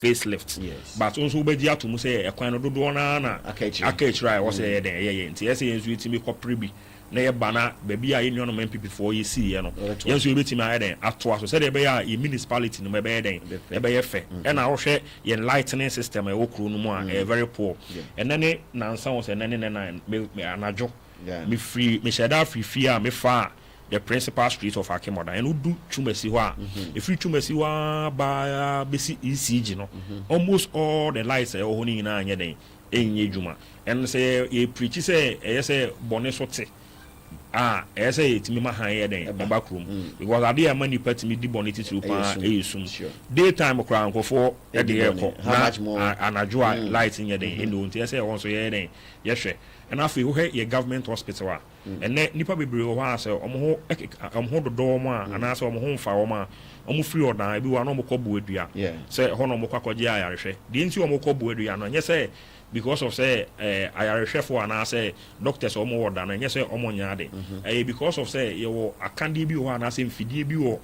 facelift. Yes. But also be dia to mu say e kwan no dodo na Adekyee right wo say den ye nti ye say ensu etimi koprebi na ye bana baby a ye no MPP4 ye see ye no yensu ye betimi aye den ato aso say dey be ya municipality no be den e be ye fe e na wo hwe ye lightning system e wo kro no mu a very poor and then na nsan wo say na anajo me free me sheda free a me fa the principal street of Akemoda and udu chumesi wa if you chumesi wa ba besi ECG no almost all the lights e ho ni na anya den enye juma and say e preach say e say bone sote say etimi ma han ye den ba krom because ade ya mani patimi di bone titru pa esum daytime kra nkofo e de ye ko na anajo light nye den eno nti say won so ye den ye hwe and afi wo he ye government hospital and nipa bebre wo ha say omho dodo mo ana say omho mfa wo ma omo free order ebi wa no mo kobo adua say ho no mo kwakoje ayarehwe de nti omo kobo adua no nye say because of say ayarehwe for ana say doctors omo order no nye say omo nyaade because of say ye wo akande bi wo ana say mfidie bi wo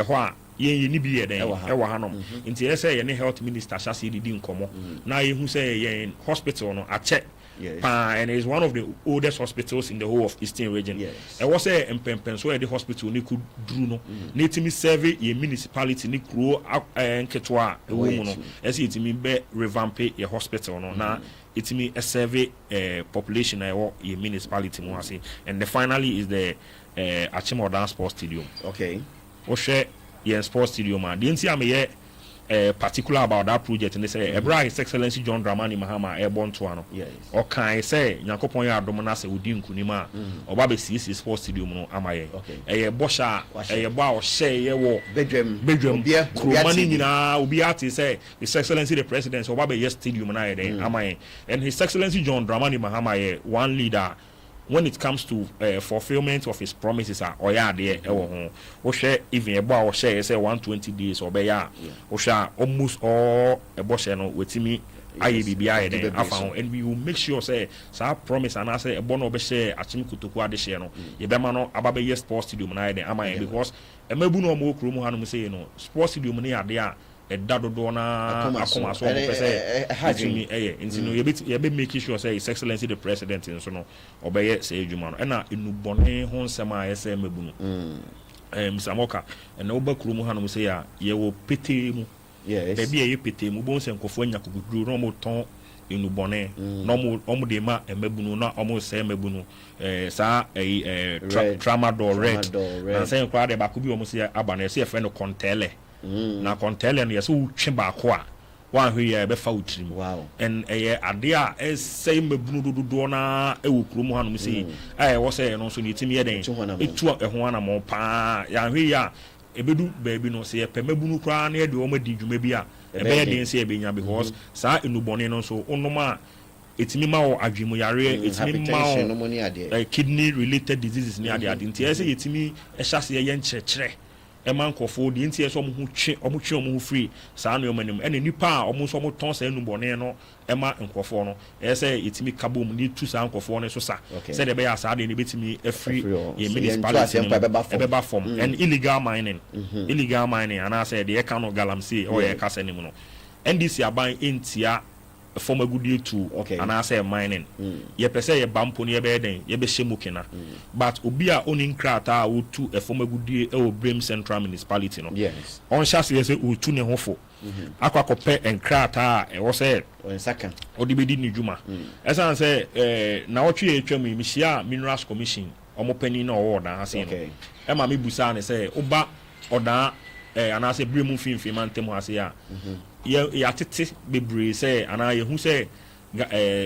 ho a ye ni bi ye den e wa hanom nti ye say ye ne health minister sha say di nkomo na ye hu say ye hospital no ache. Yes. And it's one of the oldest hospitals in the whole of Eastern region. Yes. I was a Mpempen so the hospital ni could do no. Need survey a municipality ni kro nketwa ewo no. As it me be revamp a hospital no. Na it me a survey population a municipality mo ase. And finally is the Achemodan Sports Stadium. Okay. O share ye sports stadium ma. The nti am ye particular about that project and they say His Excellency John Dramani Mahama airborne to ano. Yes. Or can I say Yakopon ya domana se udi nkunima or babe CC sports stadium no amaye. Okay. Bosha ba o share ye wo bedroom kromani nyina obi ati say His Excellency the President or babe yes stadium na den amaye. And His Excellency John Dramani Mahama one leader when it comes to fulfillment of his promises or ya there o share even about or share say 120 days or be ya o share almost all a boss no wetimi IBBI then afan and we will make sure say sa promise and I say a bono be share achim kutoku ade share no ye be ma no ababe yes sports stadium na den amaye because e mabu no mo kro mu hanu say no sports stadium na ade a dodo na akoma so pese hajimi nti no ye be make sure say His Excellency the President nso no obeye say adwuma no na enubone ho nsem a yese mabu no Msamoka na oba krumu hanu say ya ye wo pete mu baby ye pete mu bon se nkofo anya kuguduru no mo ton enubone no mo de ma mabu no na omo say mabu no sa tramadol red na say kwa de ba ku bi omo say abana say fe no kontele na kontele no yeso utwe ba ko a wan hwe ya be fa utrim and ade a say mabunu dodo na ewo krom hanu say wo say no so ni timi ye den etu ho ana mo pa ya hwe ya ebedu baabi no say pe mabunu kra na ye de o ma di dwuma bi a ebe ye den say ebenya because sa enubone no so onoma etimi ma wo adwemu yare etimi ma wo kidney related diseases ni ade nti say etimi ehase ye nkyerkyere eman kofo di nti eso mo twe omo free saa no manim ene nipa a omo so mo ton saa nubone no ema nkofo no say etimi kabom ni tu saa nkofo no so sa say de be ya saa de ni betimi free ye municipality ebeba form and illegal mining and I say de ka no galamsey o ye ka sanim no NDC aban entia former good to and I say mining ye pese ye bampo ne ye be den ye be shemukina but obi a onin krata o tu a former good e o Brem Central Municipality no yes on chance ye say o tu ne hofo akwakope enkrata e wo say on second odi be di ni dwuma esan say na otwe etwa mu mihia Minerals Commission omo pani na o da ase no e ma me busa ne say oba oda and I say Brem finfin mantem ase ya ya tete bebre say ana ye hu say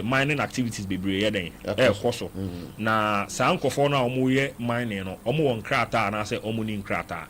mining activities bebre ye den koso na sa nkofo na omo ye mining no omo won krata na say omo ni krata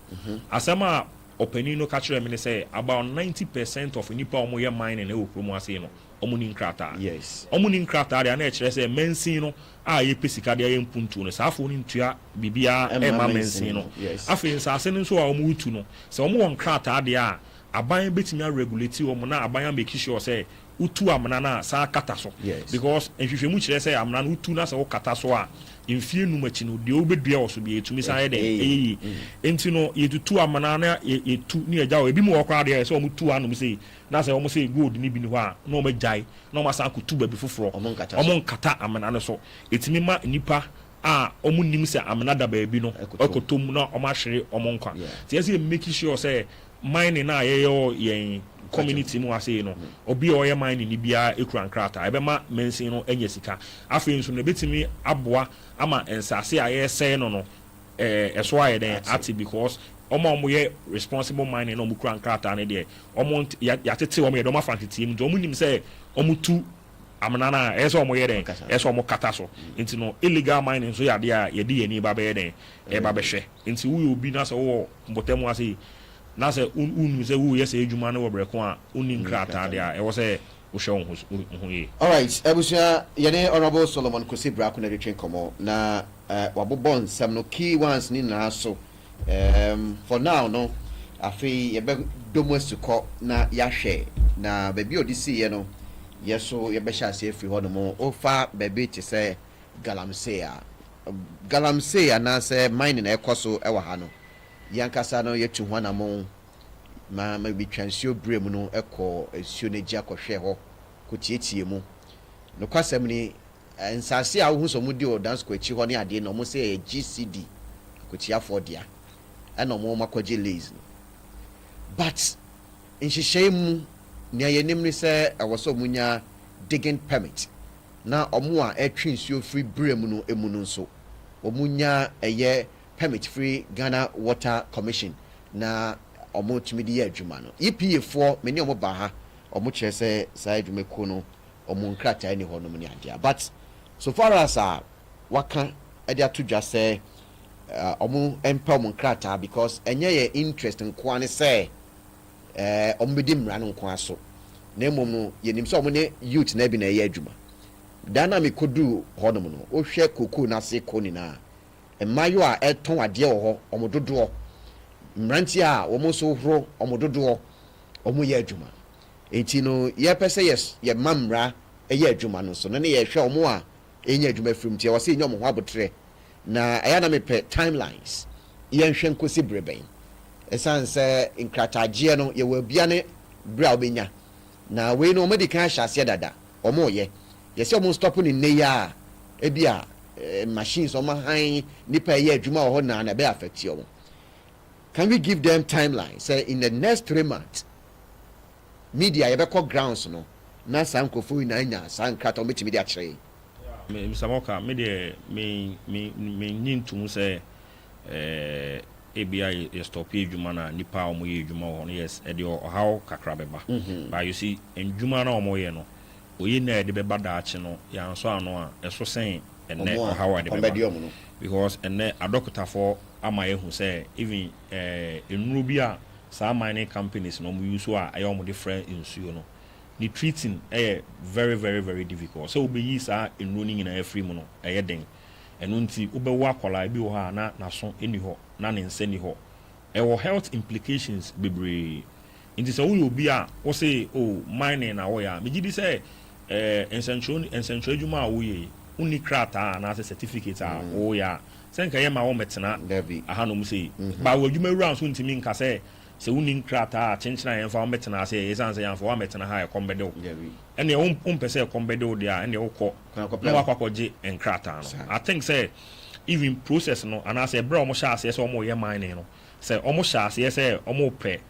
asema opani no catch me say about 90% of nipa omo ye mining e okromo ase no omo ni krata yes omo ni krata de na e kire say mensin no a ye pesika de ye mpuntu no sa afo ni ntua bibia e ma mensin no afi nsa ase no so a omo utu no say omo won krata de a aban betimi regulate wo na aban make sure say utu amana na sa kata so because nhwehwemu kire say amana utu na sa wo kata so a mfie nu machi no de obedua wo so bi etumi sa de enti no yetutu amana na yetu ni agya wo ebi mu okra de say omutu anu say na say omo say gold ni bi ni ho a na omo jai na omo sa akutu ba bi foforo omo nkata amana no so etimi ma nipa omo nim say amana da ba bi no okotom na omo ahwere omo nkwa ti say make sure say mining na yeyo yen community mu ase no obi oye mining ni bia ekura nkrata ebe ma mensin no enya sika afi nso no betimi aboa ama ensase aye say no eso aye den ati because omo ye responsible mining no mu kura nkrata ne de omo yatete omo ye do ma fantiti mu omo nim say omo tu amana na eso omo ye den eso omo kata so nti no illegal mining so yade a ye de ye ni ba be den e ba be hwe nti wo obi na so wo mbotemu ase na say unu say wo yes ejuma na wo breko a uni nkrata de a e wo say wo hwe ho ye. All right, ebusia yene honorable Solomon Kosibra ko na retwen komo na wabobɔ nsɛm no key ones ni na so for now no afi ye be domesiko na yahwe na baby odisi ye no yeso ye be hya ase afiri hɔ no mo ofa baby te say galamsey na say mining na ekoso e wa ha no yankasa no yetu ho na mo ma bi transio brem no ekɔ esuo na gi akɔhwɛ hɔ ko tietie mu no kwasɛm ni nsase a wo so mu di o dance ko echi hɔ ne ade no mo say GCD ko tia for dia ɛna mo makɔgye lazy but nhyehyɛ mu ne ayenim ni sɛ ɛwɔ munya digging permit na ɔmo a ɛtwe nsuo free brem no emu no nso ɔmunya ɛyɛ permit free Ghana Water Commission na omo tumi di adwuma no EPA for many omo ba ha omo kire se sai adwuma ko no omo nkrata ni ho no ni ade but so far as waka e dia to just say omo empa omo nkrata because enye ye interest nko ane say omo bedi mra no nko aso na emom no ye nim se omo ne youth na bi na ye adwuma dynamic kodu ho no no o hwe koko na se ko ni na emayo a eton ade wo ho omo dodo mranti a omo so horo omo dodo omo ye adwuma enti no ye pese yes ye mamra ye adwuma no so no ne ye hwe omo a enya adwuma frum tie wo se enya omo ho abotre na aya na mepe timelines ye nhwe nkosi breben esan se nkratagie no ye wa bia ne bra obenya na we no omo di kan hyase dada omo ye se omo stop ni ne ya e bia machines on my high nipa ye adwuma ho na be affect you. Can we give them timeline? Say in the next 3 months media ye be call grounds no na sankofu na nya sankrato metimi dia kire. Mr. Moka me nyintum say ABI is stop adwuma na nipa omo ye adwuma ho no yes e de how kakra beba. But you see adwuma na omo ye no oyi na e de beba da ache no ya nso ano a eso sen ene how ade beba because ene adokota for ama ye hu say even enuru bi a some mining companies no mu use a ayo mo different insuo no the treating very very very difficult so we yi sa enuru ni nyina free mu no den eno nti ubewo akola bi wo ha na so eni ho na ne nse ni ho health implications bebre nti so we obi a wo say oh mining na wo ya me gidi say ensentro adwuma a wo ye uni krata na certificate a wo ya senka ye ma wo metena aha no mu say ba wo adwuma wura so ntimi nka say se uni krata a chenchena ye fa wo metena say ye san say yan fa wo metena ha e kombedo ene wo mpese e kombedo dia ene wo kɔ na wa kwakɔgye enkrata no I think say even process no and I say bro mo sha say omo ye mining no say omo sha say omo pɛ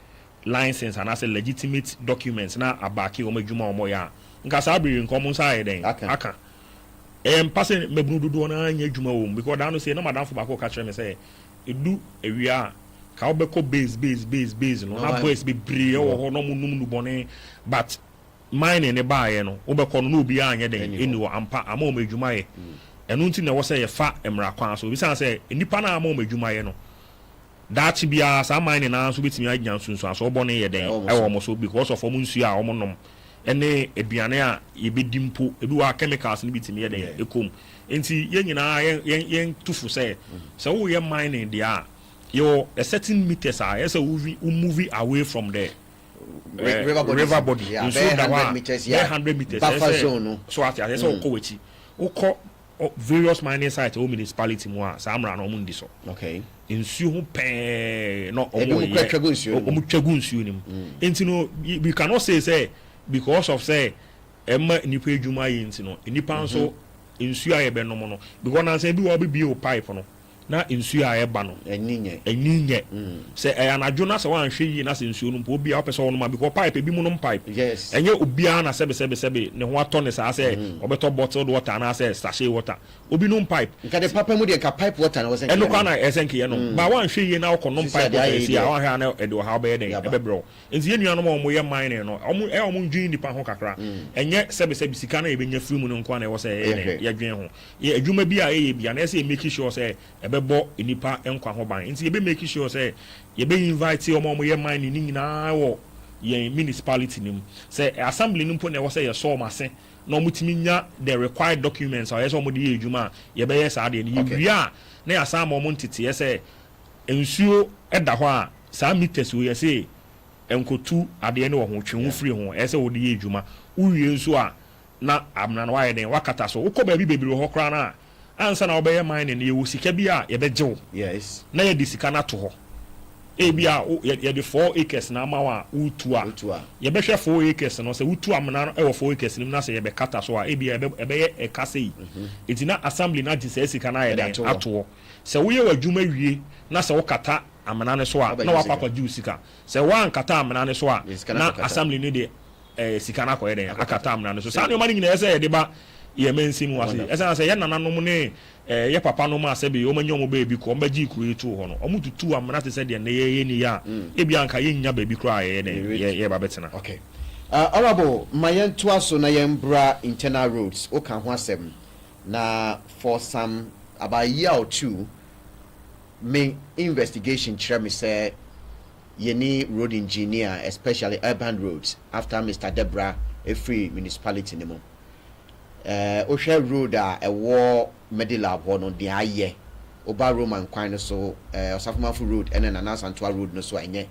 license and I say legitimate documents na abaki omo adwuma omo ya nka sa abiri nko mo sa ye den aka passing mebunu dodo na anya adwuma wo because da no say no madam for bako ka kire me say edu ewia ka obeko base no na boys be bree wo no mu num nu bone but mining ne baaye no obeko no obi anya den eni wo ampa ama o madwuma ye enu nti na wo say ye fa emra kwan so bi san say nipa na ama o madwuma ye no that bia sa mining na so betimi agyan sunsun aso bone ye den e wo mo so because of omunsu a omo nom ene eduane a yebedimpo ebi wa chemicals ni bitimi ye den ekom enti ye nyina yen tufu say so wo ye mining dia yo a certain meters are yes we moving away from there river body nsuo da hɔ 100 meters buffer zone no so ati ase so ko wechi ukọ various mining sites o municipality mu a saa mra na omu ndi so okay nsuo ho pɛɛ no omu twagu nsuo nim enti no we cannot say because of say emma nipa edwuma yi enti no nipa nso nsuo a yɛbɛ nom no because na say bi wo bi o pipe no na nsuo a yɛba no eninye sɛ anadwo na sɛ wanhwɛ yi na sɛ nsuo no mpo obi a wopɛ sɛ wɔnom because pipe bi mu nom pipe ɛnyɛ obi a na sɛbe ne ho atɔ ne saa sɛ ɔbɛtɔ bottled water na sɛ sachet water obi nom pipe nka de papa mu de ka pipe water na wɔsɛ ɛno kwa na ɛsɛ nkeyɛ no ba wanhwɛ yi na wokɔ nom pipe water si a wanhwɛ na ɛde wɔ ha wobɛyɛ dɛn ɛbɛbrɛ nti yɛ nuanom a ɔmo yɛ mine no ɔmo ndwin nipa ho kakra ɛnyɛ sɛbe sika na yɛbɛnya firi mu no nkwa na ɛwɔ sɛ yɛdwen ho yɛ adwuma bi a ɛyɛ bi a na ɛsɛ make sure sɛ ɛbɛbɔ nipa nkwa ho ban nti yɛbɛ make sure sɛ yɛbɛ invite ɔmo yɛ mine ni nyinaa wɔ yɛn municipality nim sɛ assembly no mpo na ɛwɔ sɛ yɛsɔ ɔmo ase na ɔmo timi nya the required documents a yɛsɛ ɔmo de yɛ adwuma a yɛbɛyɛ saa deɛ no yɛwia na yɛasa ma ɔmo nteteɛ sɛ nsuo ɛda hɔ a saa meters wo yɛsɛ nkotu adeɛ ne wɔ ho twe ho firi ho ɛsɛ wɔde yɛ adwuma wowie nso a na amna no wayɛ den wakata so wokɔ baabi bebree hɔ koraa na ansa na wobɛyɛ mine no yɛwɔ sika bi a yɛbɛgye wo na yɛde sika no ato hɔ ebi a yɛde 4 acres na ama wa wotu a yɛbɛhwɛ 4 acres no sɛ wotu amena no ɛwɔ 4 acres no na sɛ yɛbɛkata so a ebi ɛbɛyɛ ɛkasa yi eti na assembly na gye sɛ sika na yɛde ato hɔ sɛ woyɛ w'adwuma wie na sɛ wokata amena no so a na wapakɔ gye sika sɛ wankata amena no so a na assembly no de sika na akɔyɛ den akata amena no so saa nneɛma no nyinaa ɛsɛ yɛde ba yɛmɛnsi mu ase ɛsɛ na sɛ yɛ nananom ne yɛ papa no ma sɛ bi ɔmanya ɔmo baabi kɔ ɔmbɛgye kuro tu hɔ no ɔmo tutu amena te sɛ deɛ ne yɛyɛ ni ya ebi anka yɛnya baabi koraa yɛyɛ den yɛ ba bɛtena okay honorable ma yɛntoa so na yɛmbra internal roads woka ho asɛm na for some about a year or two me investigation kyerɛ me sɛ yɛni road engineer especially urban roads after Mr. Debra free municipality ne mu ohwɛ road a ɛwɔ medilab hɔ no de ayɛ oba roman kwan no so osafomafo road ɛna nanasantoa road no so ɛnyɛ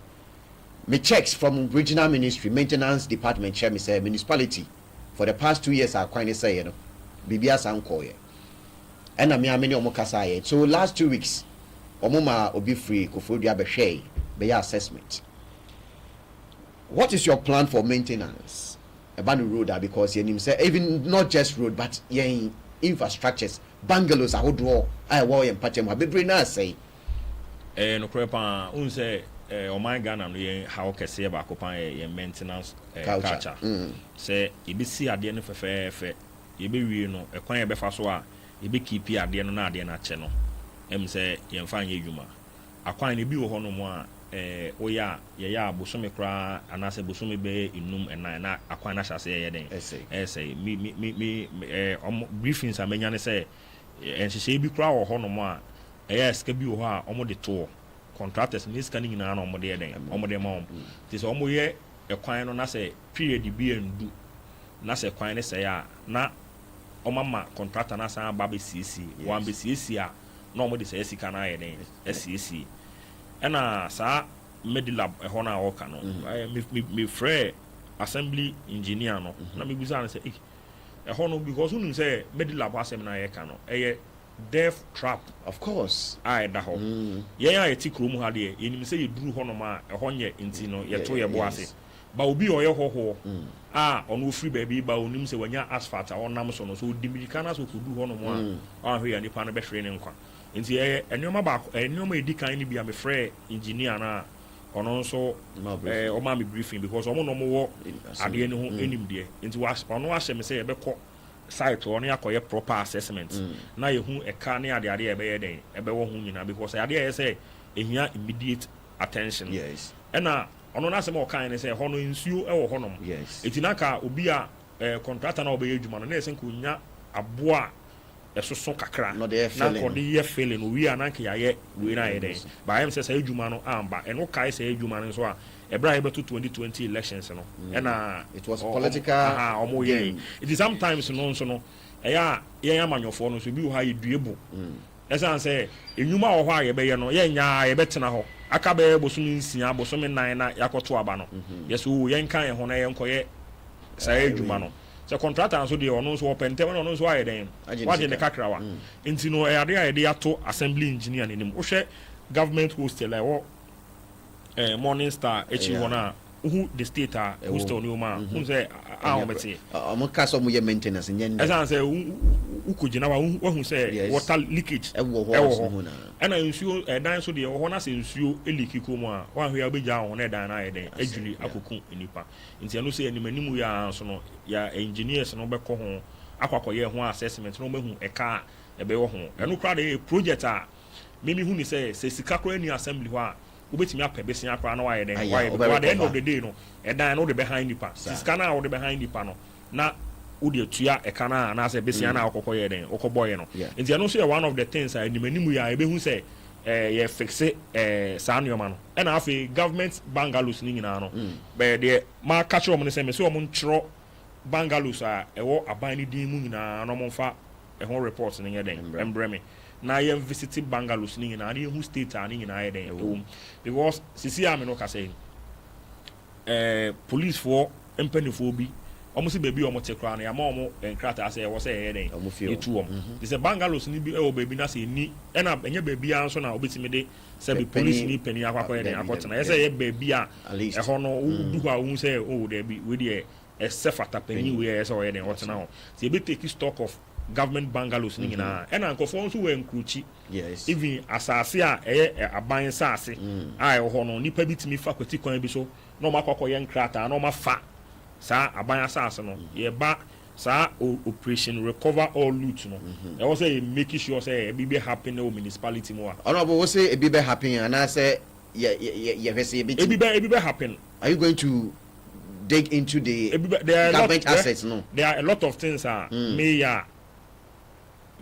me checks from regional ministry maintenance department share me say municipality for the past 2 years are kwan ne say no bibia sanko ye ɛna me amene omo kasa ye so last 2 weeks omo ma obi free kofodua behwe be ya assessment. What is your plan for maintenance about the road? Because you say even not just road but infrastructures, bungalows are draw I war and patch them be bring us say no crepa unse o my Ghana no yen how kese ba kopan yen maintenance culture say e be see ade no fefe e be wie no e kwan e be fa so a e be keep ade no na ade na che no em say yen fa anye dwuma akwan ne bi wo ho no mo a oya ya bosome kra anase bosome be inum enan na akwan na hyase ye den say me briefings amenya ne say enhyehyɛ bi kra wo ho no mo a ska bi wo ho a omo de to contractors ni ska ni nyina na omo de den omo de ma ti so omo ye ekwan no na say period bi endu na say kwan ne say a na omo ma contractor na san ba be CC wan be CC a na omo de say sika na ye den CC ɛna saa medilab ɛhɔ na wɔka no me frɛ assembly engineer no na me busa no sɛ ɛhɔ no because wonu sɛ medilab asɛm na yɛka no ɛyɛ death trap of course a ɛda hɔ yɛn a yɛte kurom ha deɛ yɛnim sɛ yɛduru hɔ nom a ɛhɔ nyɛ nti no yɛto yɛbo ase ba obi ɔyɛ hɔhɔ a ɔno ofiri baabi ba onim sɛ wanya asphalt a ɔnam so no so odimirika na so kɔduru hɔ nom a ɔahwɛ yɛ nipa no bɛhwere ne nkwa nti enoma ba enoma edikan ni bia me frɛ engineer na ono nso o ma me briefing because omo no mo wo ade ne ho enim de nti ono ahye me say ebekɔ site ono yakɔyɛ proper assessment na yehu eka ne ade ade ebɛyɛ den ebɛwɔ ho nyina because ade yɛ sɛ ehia immediate attention yes ɛna ono na asɛm ɔkan ne sɛ hɔ no nsuo ɛwɔ hɔ nom eti naka obi a contractor na obɛyɛ adwuma no na ɛsɛ nkonya aboa ɛsoso kakra na kɔde yɛ feeling wi ananka yɛ we na yɛ den ba am sɛ sɛ adwuma no amba ɛno kai sɛ adwuma no so a ɛbra yɛbɛto 2020 elections no ɛna it was political ɔmo yɛ it is sometimes no nso no ɛyɛ a yɛn amanyɔfoɔ no so bi wɔ ha yɛ duebu ɛsan sɛ enyuma wɔ hɔ a yɛbɛyɛ no yɛnya yɛbɛtena hɔ aka bɛyɛ bosom nsia bosom nan na yakɔto aba no yɛsɛ o yɛnka yɛn ho na yɛnkɔyɛ saa adwuma no sɛ contractor nso deɛ ɔno nso wɔpɛntɛm na ɔno nso ayɛ dɛn wagye ne kakrawa nti no ɛyade a yɛde ato assembly engineer n'anim wohwɛ government hostel ɛwɔ Morning Star akyi hɔ no a who the state are who still new man who say ahomete am ka so mo ye maintenance nyen esan say who kujina wa who say water leakage ewo ho na nsuo dan so de ho na say nsuo eliki ko mu a wa hwe obegya ho na dan na ye den adwiri akoku enipa nti eno say animanimu ya so no ya engineers no beko ho akwakoye ho assessment no behu eka ebe wo ho eno kra de project a mimi hu ni say sika kra ni assembly ho a ubetimi apɛ besia akra na wayɛ den wayɛ by the end of the day no ɛdan no de behind nipa siska na wo de behind nipa no na wo de atua ɛka na na sɛ besia na akɔkɔ yɛ den okɔbɔ yɛ no nti ɛno so yɛ one of the things a animanimu ya ebehu sɛ yɛ fixe saa nneɛma no ɛna afei government bungalows ni nyinaa no bɛyɛ deɛ ma ka kyerɛ ɔmo ne sɛ me sɛ ɔmo nkyerɛ bungalows a ɛwɔ aban ne din mu nyinaa na ɔmo mfa ɛho report ne yɛ den ɛmbrɛ me na yɛn visit bungalows ni nyinaa na yɛn state a ni nyinaa yɛ den because sisi a me no ka sɛ police for mpanifo bi ɔmo se baabi ɔmo te kra na yɛma ɔmo nkrata sɛ ɛwɔ sɛ yɛyɛ den yɛtu ɔmo te sɛ bungalows ni bi ɛwɔ baabi na sɛ ni ɛna ɛnyɛ baabi a nso na obetimi de sɛ bi police ni pani akɔkɔ yɛ den akɔtena yɛ sɛ yɛ baabi a ɛhɔ no du hɔ a wo sɛ o daabi we deɛ ɛsɛ fata pani we yɛ sɛ ɔyɛ den ɔtena hɔ sɛ yɛbɛ take stock of government bungalows ni nyinaa ɛna nkɔfo nso wɔ nkruchi even asase a ɛyɛ aban saase a ɛwɔ hɔ no nipa bi timi fa kwati kwan bi so na ɔma akɔkɔ yɛ nkrata na ɔma fa saa aban asase no yɛba saa operation recover all loot no ɛwɔ sɛ make sure sɛ ebi bɛ happen na municipality mu a honorable wo say ebi bɛ happen ana sɛ yɛ fɛ sɛ ebi bɛ happen. Are you going to dig into the government assets? No, there are a lot of things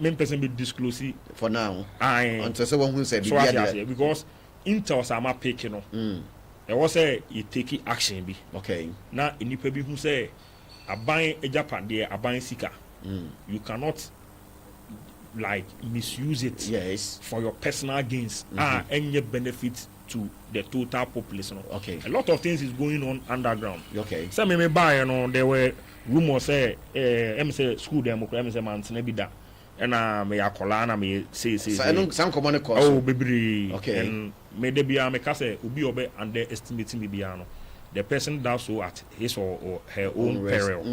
main person be disclose for now until someone who said because intel sama pick no there was a you take action be okay na enipa bi hu say aban ejapa de aban sika you cannot like misuse it for your personal gains any benefit to the total population. Okay, a lot of things is going on underground. Okay, some me buy there were rumors say say school democracy say man na bi da and me akola na me say some common cause oh baby. Okay, and me de bia me ka say obi obe underestimating me bia no the person does so at his or her own peril.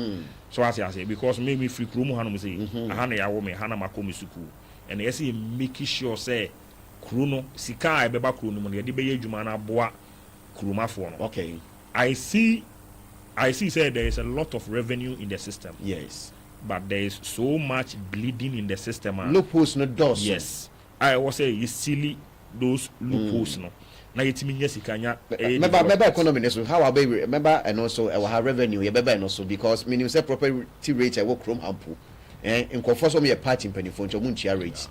So as I say because maybe free room hanum say aha na yawo me hana makomi suku and you see making sure say Kruno sika e beba kruno mo de beye adwuma na boa krumafo no. Okay, I see say there is a lot of revenue in the system. Yes, but there is so much bleeding in the system. Loopholes no doors. Yes, I was say you silly those loopholes no. Na yetimi nya sika nya remember economy so how about remember and also our revenue ye beba and also because minimum say property rate e wo krom ampo in confirm so me party mpanifo ncho mu nchia rate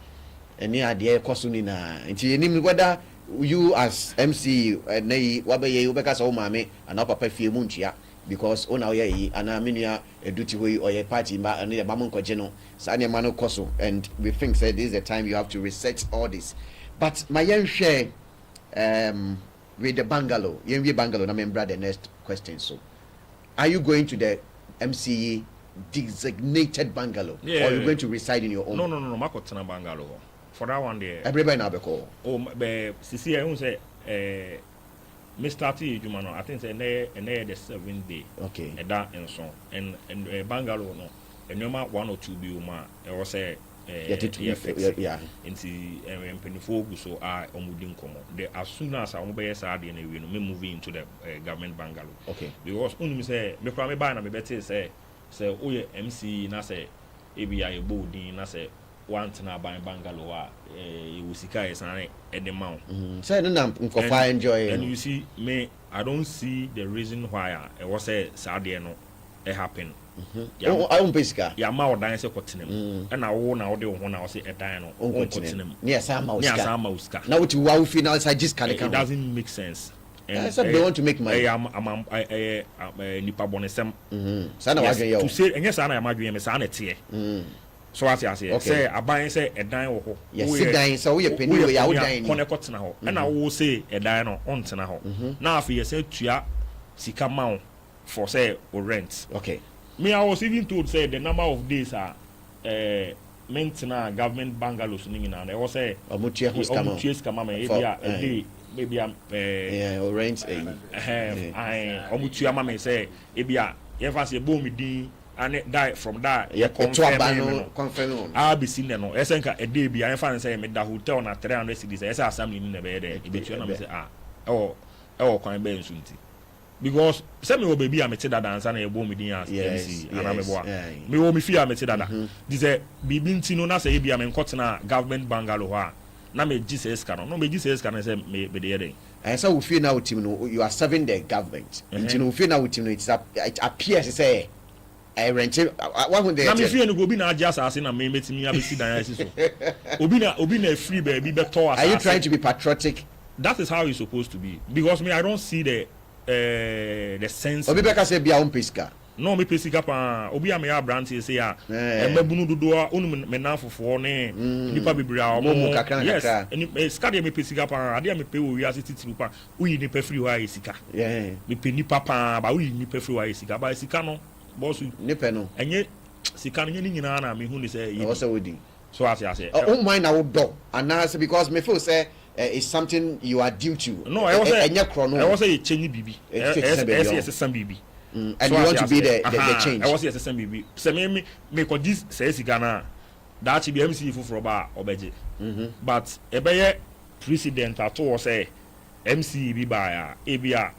any ade koso ni na nti enim whether you as MC na yi wabeye you beka so maame ana papa fie mu nchia because ona oya yi ana menua eduti hoyi oya party ma ana ba mu nkoje no sa ne ma no koso and we think say this is the time you have to reset all this but my young share with the bungalow na member the next question. So are you going to the MCE designated bungalow or are you going to reside in your own? No makotena bungalow for that one there everybody now be call sisi I say me start adwuma no I think say na the 7th day okay and that and so and bungalow no enoma 1 or 2 bi o ma e was say yeah nti mpanifo gu so a omudi nkomo the as soon as I be say dey na we no me moving into the government bungalow. Okay, because unum say me kra me buy na me beti say oye MC na say ebia ye bodin na say want na buy bungalow a you sika is na e de ma say no na nkofa enjoy and you see me I don't see the reason why it was say sad no it happen. I won't basically. Yeah, ma odan se kotenem. And I wo na wo de wo na wo se edan no. Kotenem. Near some uska. Now what you final side just can it doesn't make sense. And they want to make money. I'm nipa bonesem. Sana wadwe yo. To say enye sana ya madwe me sana tie. so what you say aban say a dan wo ho yes sit dan so we penny we ya wo dan ni kono tena ho na wo say a dan no on tena ho na afi say tua sika ma for say o rent. Okay, me I was even told say the number of days are maintenance government bungalows ni na e wo say omutua ho scam me e bia a day maybe rent omutua ma me say e bia ye fa say bo me din and die from that confirm be seen no esenka a day bia ye fa say me da hotel na 300 cedis e say assembly ni na be there e betua na me say kwan be nsunti because say me wo baby a me te dada ansa na ye bo me din as MC ana me boa me wo me fia me te dada this bibi ntino na say e bia me nkotena government bungalow ha na me Jesus ka no me Jesus ka na say me be there. And so we feel now team you are serving the government. You know, we feel now team it appears to say I rent one day. Na me feel no go be na just as na me metimi abesi dan asi so. Obi na free baby be to as. Are you trying to be patriotic? That is how it's supposed to be because me I don't see the sense. Obi be ka say bia on pesika. No me pesika pa obi am ya brand say ya mabunu dodo onu me na fofo ne nipa bebre a omo yes any skade me pesika pa ade me pe wo wi asititi pa uyi nipa free wa esika me pe nipa pa ba uyi nipa free wa esika ba esika no boss nipa no enye sika no nyini nyina na me hu ni say yi so wodi so as I say oh mine na wo do and now because me feel say it's something you are due to no I was say enye kro no I was say change bibi yes bibi and so you want to be the change. I was here to baby. So me ko this say Ghana that be MC for ba obeje. But ebeye president at all say MC bi ba ya e bia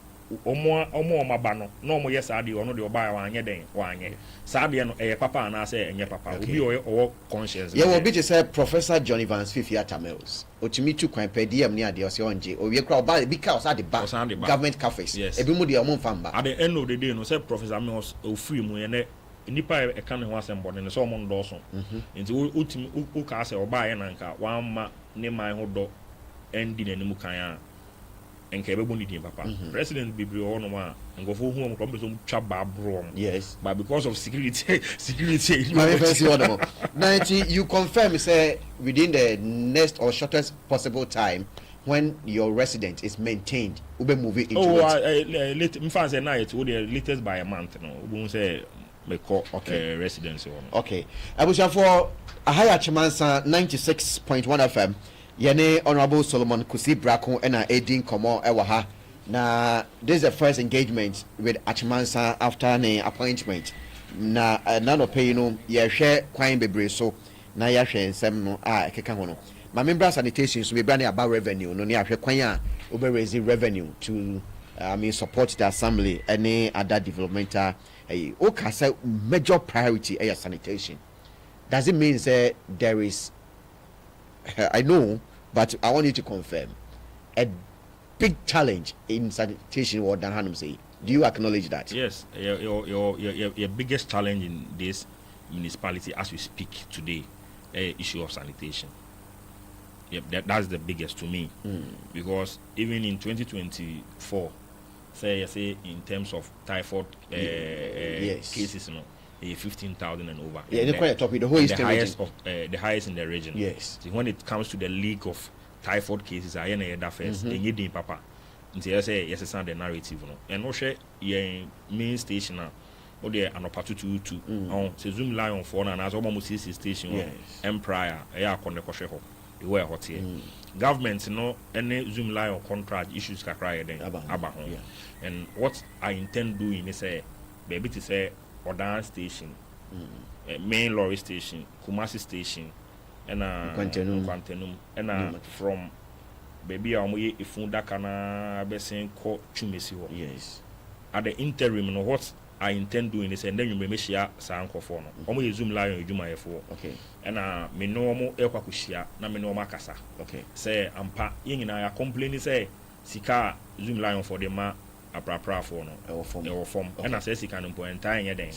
omo maba no na omo yes ade ono de oba ya wanye den wanye. Saade no papa na say enye papa. Obi o conscience. Yeah, we be to say Professor Johnny Vance Fifia Tamils. Otimi tu kwan pe DM ni ade o se onje. O wie kra oba bi ka o sa de ba government cafes. Ebi mu de o mo famba. At the end of the day no say Professor me o free mu ye ne nipa e kan ho asem bone so mo ndo so. Nti otimi o ka say oba ye na nka wan ma ne man ho do endi na nimu kan a enka ebe boni din papa president bibri ono ma ngofo hu am ko so twa ba bro. Yes, but because of security my fancy one 90 you confirm say within the next or shortest possible time when your residence is maintained ube move it into late mfan say night we the latest by a month no we say me call residence one. Okay, abuja for Ahaya Chimansa 96.1 FM. Yene Honorable Solomon Kusi Brako and Edin Komo Ewaha. Na this is the first engagement with Achimansa after an appointment. Na none of pay no ye share quine bebre so na ya share some no keka hono. My member sanitation so be branding about revenue no near kwanya over raising revenue to support the assembly any other developmental okay say major priority sanitation. Does it mean say there is I know, but I want you to confirm a big challenge in sanitation. What Dan Hanum say? Do you acknowledge that? Yes, your biggest challenge in this municipality as we speak today, issue of sanitation. Yep, that's the biggest to me, because even in 2024, say in terms of typhoid cases, 15,000 and over. Yeah, the topic, the whole the highest of the highest in the region. Yes. So when it comes to the leak of typhoid cases, I know that first. And you didn't papa. Until I say yes, it's not the narrative, no. And no share your main station now. Or there an opportunity to on Zoom line on phone and as almost CC station. Empire, I con the kosher ho. The way hot here. Government no any Zoom line on contract issues can cry then about home. And what I intend doing is say, baby to say. Odan station, main lorry station, Kumasi station, and Quantenum, and from baby Amoye Ifunda Kana Bessin called Chumesi. Yes. At the interim, what I intend doing is and then you may share Sanko for no. Omo Zoom line you my for. Okay. And me no more Equacushia, na me no Macasa. Okay. Say ampa ing and I complain say Sika Zoom line for the ma. Apra for no form and I say he can point time then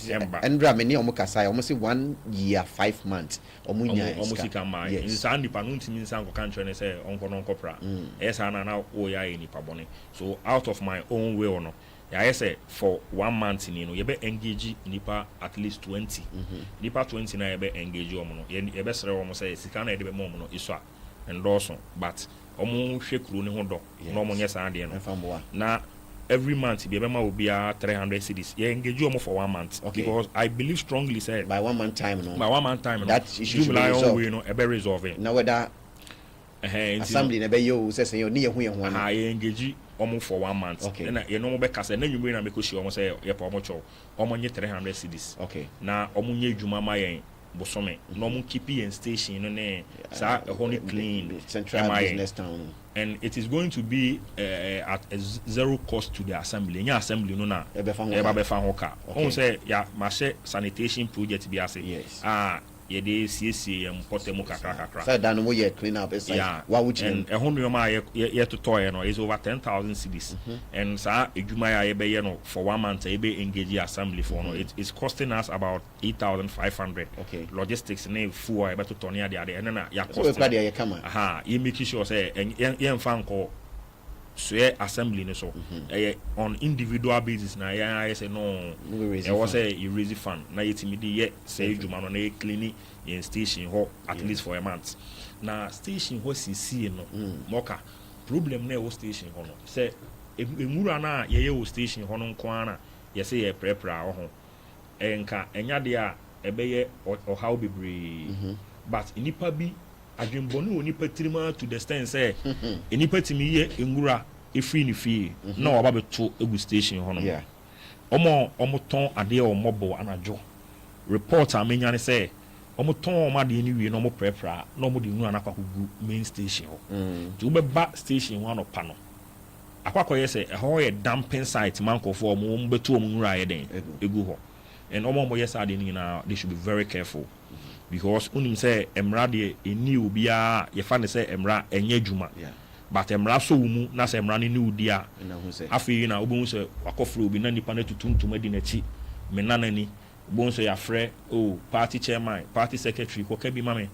and Ramini Omokasa almost 1 year 5 months almost come my in Sandy Panunti means Sanko country and say Uncle Copra. Yes, I now oh ya any pabone. So out of my own way or no I say for 1 month you know you be engage nipa at least 20 nipa 20 na you be engage omo no you be sere omo say sika na e de be mo no iso a endorse but omo hwe kuro ne ho do na omo nye saa de no na every month be ma will be 300 cedis you engage omo for 1 month because I believe strongly say by 1 month time that issue should be resolved you know e be resolve now whether assembly na be you say you ni ye ho na engage omo for 1 month na you know be kasa na nwumre na mekoshi omo say ye pa omo cho omo nye 300 cedis na omo nye adwuma ma yen bosome na omo keep yen station no na sa honey clean central business town and it is going to be at a zero cost to the assembly nya assembly no na e be fa ho ka on say ya ma sanitation project bi ase ye dey CC potemo kakra so dan mo ye clean up is like wa wuchi and ho no ma ye to toy no is over 10,000 cedis and sa edwuma ya ye be ye no for 1 month e be engage assembly for no it's costing us about 8,500 logistics na full e be to turn ya de and na ya cost so ye kama you make sure say ye mfa nko so assembly no so on individual basis na ya say no e was say you raise fund na yetimi ye say djuma no na clean in station ho at least for a month na station ho CC no moka problem na e station ho no say emura na ye wo station ho no nko ana ye say ye prepare ho enka enya de a ebeye o how bebre but inipa bi adwembonu oni patirima to the extent say eni patimi ye ngura efri ni fie na oba beto egu station ho no omo ton ade o mobo anajo report amenya ne say omo ton o ade ni wie no omo prepare na omo de ngura na kwakugu main station ho to be ba station ho no pa no akwakoye say e ho ye dumping site manko for omo beto omo ngura ye den egu ho and omo yes ade ni na they should be very careful because unim say emra de eni obia ye fa ne say emra enye adwuma but emra so mu na say emra ne udi a afi na obo say wakofro obi na nipa na tutuntum adi na chi me nanani obo say ya frɛ party chairman party secretary ko ka bi ma me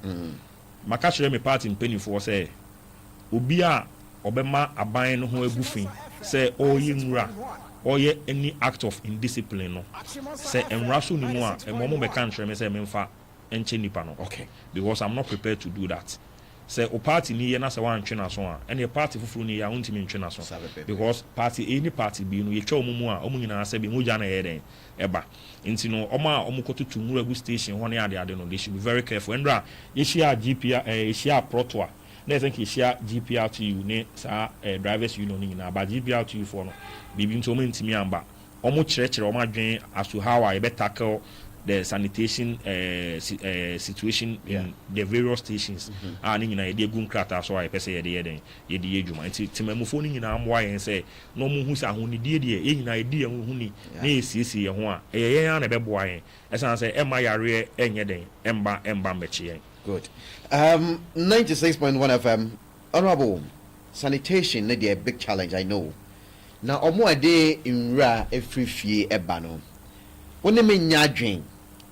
maka kyerɛ me party mpanifo say obi a obema aban no ho agufin say oyi nwura oye any act of indiscipline no say emra so ni mu a emomo be kan kyerɛ me say memfa enche nipa no because I'm not prepared to do that say o party ni ye na say wan twe na so a any party fufuru ni ya untimi ntwe na so because party any party bi no ye twa omumu a omu nyina say bi moja na ye den eba nti no oma omukotutu muragu station ho ne ade no they should be very careful endra ye share GPR ye share protoa na think ye share GPR to you ne sa drivers union ni na ba GPR to you for no bibi nto ntimi amba omu kyerɛkyerɛ omu adwen as to how I be tackle the sanitation situation in the various stations ani nyina ye de gun krata so ai pese ye de adwuma nti timamufo ni nyina amwa yen se no mu hu sa ho ni die ye nyina ye die hu ni na ye siesie ye ho a ye yan na be boa yen esan se emma yare enye den emba meche yen. Good. 96.1 FM. Honorable, sanitation na a big challenge I know. Now omo ade inra every fie eba no. Woni me nya dwen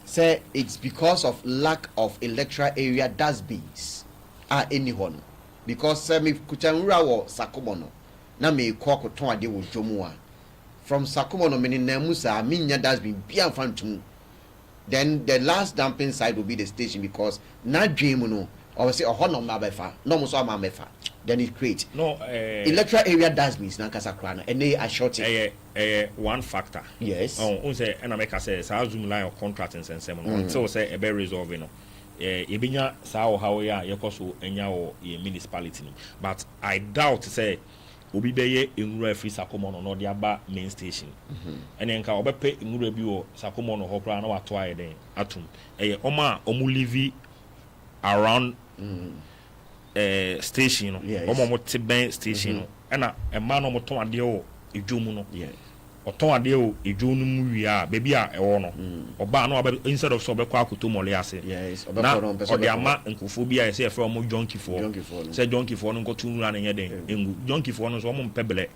say it's because of lack of electoral area dustbins anyone because me kutanura wo Sakomo no na me kokoton ade wo dwomu a from Sakomo no me na musa me nya dustbin bia fantum then the last dumping site will be the station because na dwemu no or say no mabefa no mo so mabefa then it create electoral area dustbins na kasakra na and they are shorting one factor yes say and make say sa zoom line of contract and sensem until say e be resolve no ebinya sa o how ya yekoso enya o municipality but I doubt say obi beye enwura free Sakomo no de aba main station and enka obepe enwura bi wo Sakomo no hokra na wato aye den atum omu live around station no omo teben station no na ema no moton ade o edwomu no oton ade o edwomu mu wi a baby a ewo no oba no instead of so obekwa akoto mole ase na ode ama nkofo bi a say efre omo junkie for say junkie for no nko tunu na nye den engu junkie for no so omo mpebele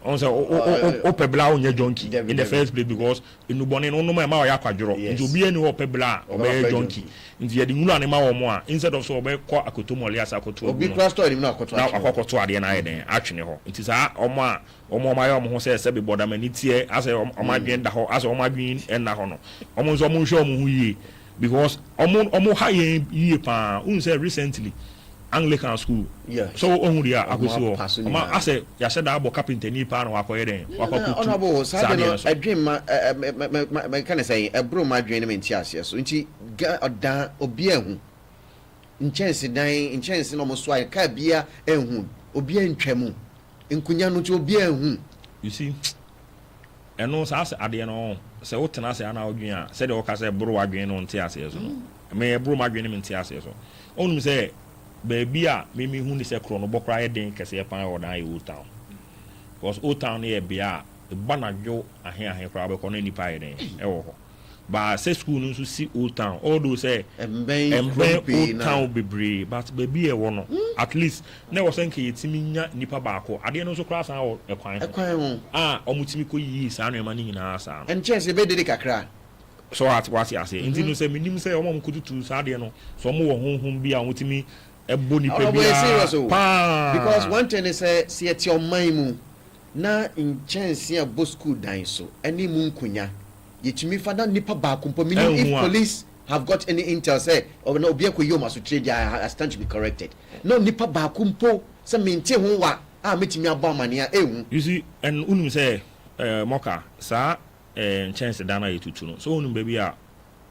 on say o pebla on your junkie in the first place because in Uboni no ma ya kwadro nti obi ani o pebla o be junkie nti ye di nwulu anema wo mo a instead of so o be kwa akoto mole asa akoto obi cross store ni na akoto ade na ye den atwene ho nti sa omo ma ya omo ho se be boda mani tie asa omo adwen da ho asa omo adwen en na ho no omo nso omo hwe omo hu yie because omo ha yie pa un say recently Anglican school. Yeah. So on dia aguso. Oma ase ya said abo carpenter ni pa na wakoye den. Wakokutu. Honorable, say a dream my can say a bro my dream in tiasia. So nti odan obi ehu. Inchense no mo so ai ka bia ehu. Obi antwam. Nkunya no ti obi ehu. You see. Eno sa ase ade no se wotena se ana odwen a se de wo ka se bro wadwen no ntiasia so. Me bro madwen no ntiasia so. Onum say baby a me hu ni se kro no bokra ye den kese pan o dan Old Town because Old Town e bia e banadwo ahe kra be ko na nipa ye den e wo ho ba se school no so si Old Town although say Old Town bebre but baby e wo no at least na wo senke yetimi nya nipa ba ko ade no so kra san wo e kwan ho omutimi ko yi sa no ma ni nyina sa no en chance be de kakra so what you say enti no say minim say omo mkututu sa ade no so mo wo honhom bia omutimi eboni pebia because one thing is see at your mind na in chance ya bo school dan so any mu nkunya yetumi fada nipa ba kompo meaning if police have got any intel say or no obi akoyoma so trade I stand to be corrected no nipa ba kompo say menti ho wa metimi aba mania ehu you see and unum say moka sa chance dana yetutu no so unum baby a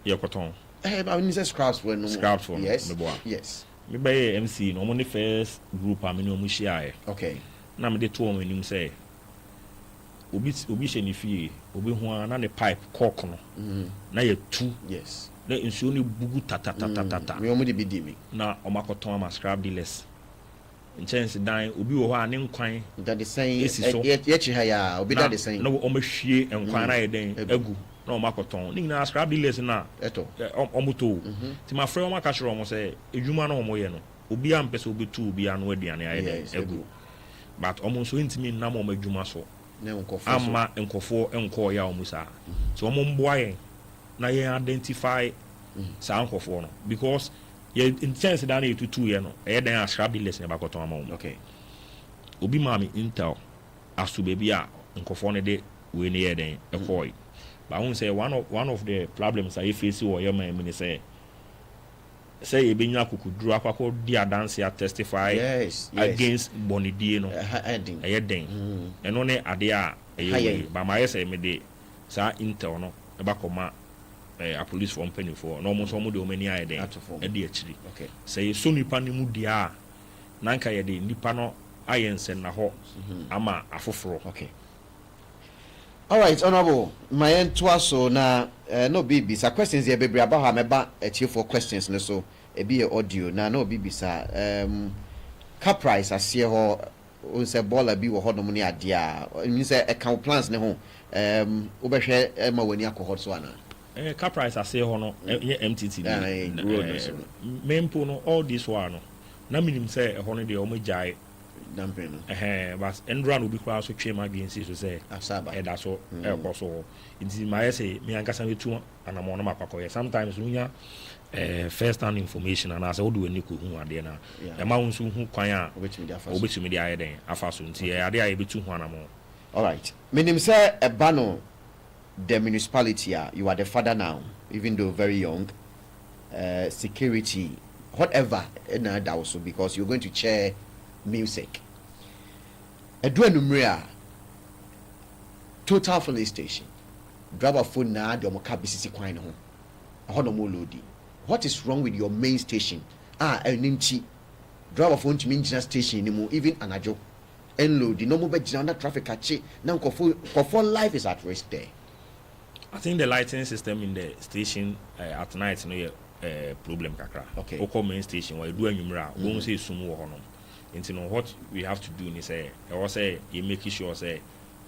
yekoton I mean say scraps for no scraps for yes me by MC no money first group am no mu share okay na me de to o nim say obi she ni fie obi ho na ne pipe cork no na ye tu yes na nsuo ni bugu tata me omo de bidi mi na o makoton am scrap dealers in chance dan obi wo ho a ne nkwan that the same ye chi ha ya obi that the same na o mahwie nkwan na ye den agu na o makoton ni na scrap dealers na eto o moto ti ma frɛ o maka kyerɛ o mo sɛ edwuma na o mo ye no obi am pɛ sɛ obi tu obi anu aduane aye den agu but o mo so ntimi na mo adwuma so na nkofo ama nkofo enko ya o musa so o mo mboa ye na ye identify sa nkofo no because ye in chance da na yetutu ye no e den scrap dealers na bakoton ama o okay obi ma mi intel asu baby a nkofo ne de we ne ye den ekoi but I won't say one of the problems I face or your man say you been kukudru akwako dia dance ya testify against Bonidi no e den eno ne ade a ba ma say me de sa intel no e ba koma a police from penny for no mo so mo de o mani aye den e de akiri okay say so nipa ni mu dia na nka ye de nipa no ayensen na ho ama afoforo okay. All right, honorable. My end to so na no baby. Sa questions here baby about how meba for questions no so e be audio na no baby sa car price asie ho on say baller bi wo ho no ne ade a mean say account plans ne ho wo be hwe ma wani akọ so ana car price asie ho no MTT mempo no all this one no na minim say ho no de o magyae damping but endran obi kwa so twem agency so say asaba e da so e ko so nti my say me ankasa metu anamo no mapakoye sometimes unya first hand information and as odo ani ko hu ade na e ma won so hu kwan a obetumi dia ayeden afaso nti ade a betu hu anamo. All right, meaning say e bano the municipality you are the father now even though very young security whatever na that also because you're going to chair music Edwin total filling station driver phone na de omo car bisisi kwan no ho no mo loadi what is wrong with your main station eninchi driver phone to main station ni mo even anajo en load no mo be gina under traffic ache na nkofo life is at risk there. I think the lighting system in the station at night no problem kakra okay oko main station where do anwumra won say sum wo ho no. You know what we have to do is say you make sure say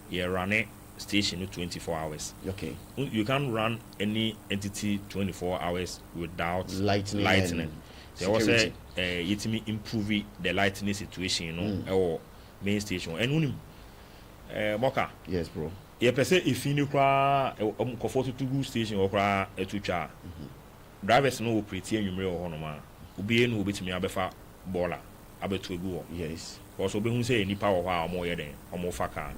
you run a station 24 hours. Okay. You can't run any entity 24 hours without lightning. So I say you improve the lightning situation, or main station. And Moka. Yes, bro. Ye pese if you kra comfort to station or kra etucha. Drivers no operate anwumre ho no ma. Obi enu obetimi abefa baller abetu egu. Yes. Because obi hu say nipa wo ha omo ye den omo fa car.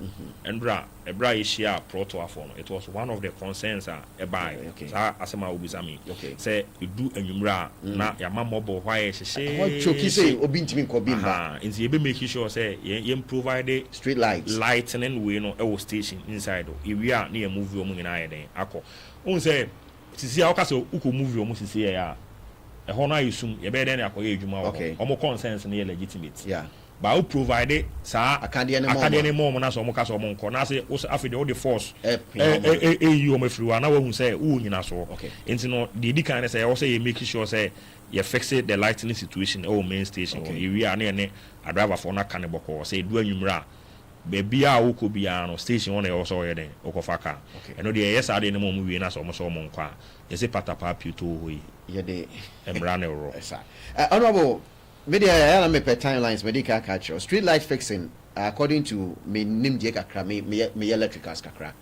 Endra ebra ye share proto afo no. It was one of the concerns e buy. Sa asema obisami. Say you do anwumre na ya mambo why hye. What choki say obi ntimi ko bi mba. Nti ye be make sure say ye provide street lights. Lightning we no e station inside o. Ewi a na ye move o mu nyina ye den akọ. Un say sisi a okase uko move o mu sisi ya. E ho na yesum ye be den akoye adwuma wo. Omo concerns na ye legitimate. Yeah. But who provided sa akade ne mom na so mo ka so mo nko na say afide all the force you o mafiri wa na wa hu say wo nyina so enti no the di kan say wo say you make sure say you fix the lighting situation o main station we are na a driver for na kan boko say du anwumra baby a wo ko bia no station on e wo so ye den o ko fa ka eno de yes ade ne mom we na so mo nko a ye say patapa puto hoyi ye de emra ne ro honorable media I per timelines medical catch street light fixing according to me nim die kakra me electricals kakra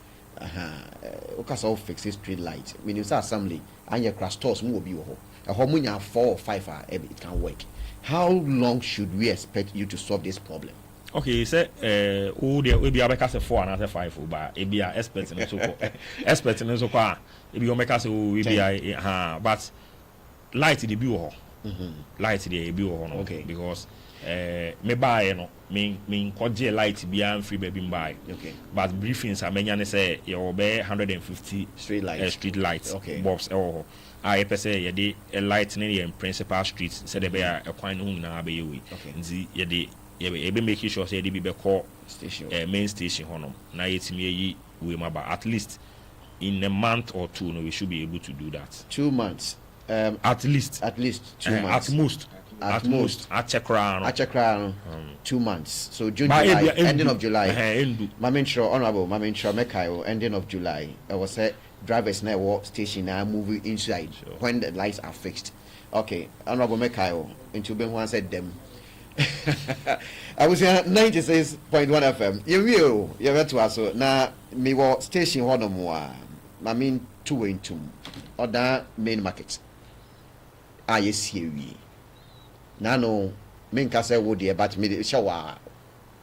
okasa fix street light meaning say assembly and your crash stores mu obi wo ho ho munya 4 or 5 it can work. How long should we expect you to solve this problem? Okay, say who there we be abeka say 4 and say 5 but e be expert in so ko expert in so ko e be o make say we be but light the be wo light dey be wo no because me buy no me koje light be am free baby buy but briefings amenya ne say you be 150 street lights bulbs I pese ye dey a light ne in principal streets say dey be a kwan no nyina be we nzi ye dey ye be make sure say dey be call station main station hono na yetimi yi we maba at least in a month or two no we should be able to do that. 2 months. At least 2 months. At most. I check around. 2 months. So June, July, ending of July. Honorable Mamin Shaw Mekayo, ending of July. I was said drivers now walk station now moving inside when the lights are fixed. Okay, Honorable Mekayo into Ben one said them. I was here 96.1 FM. You went to us now me walk station one more. Mamin 2 into other main markets. ISCW. Nano, Minka say, would ye but me shower,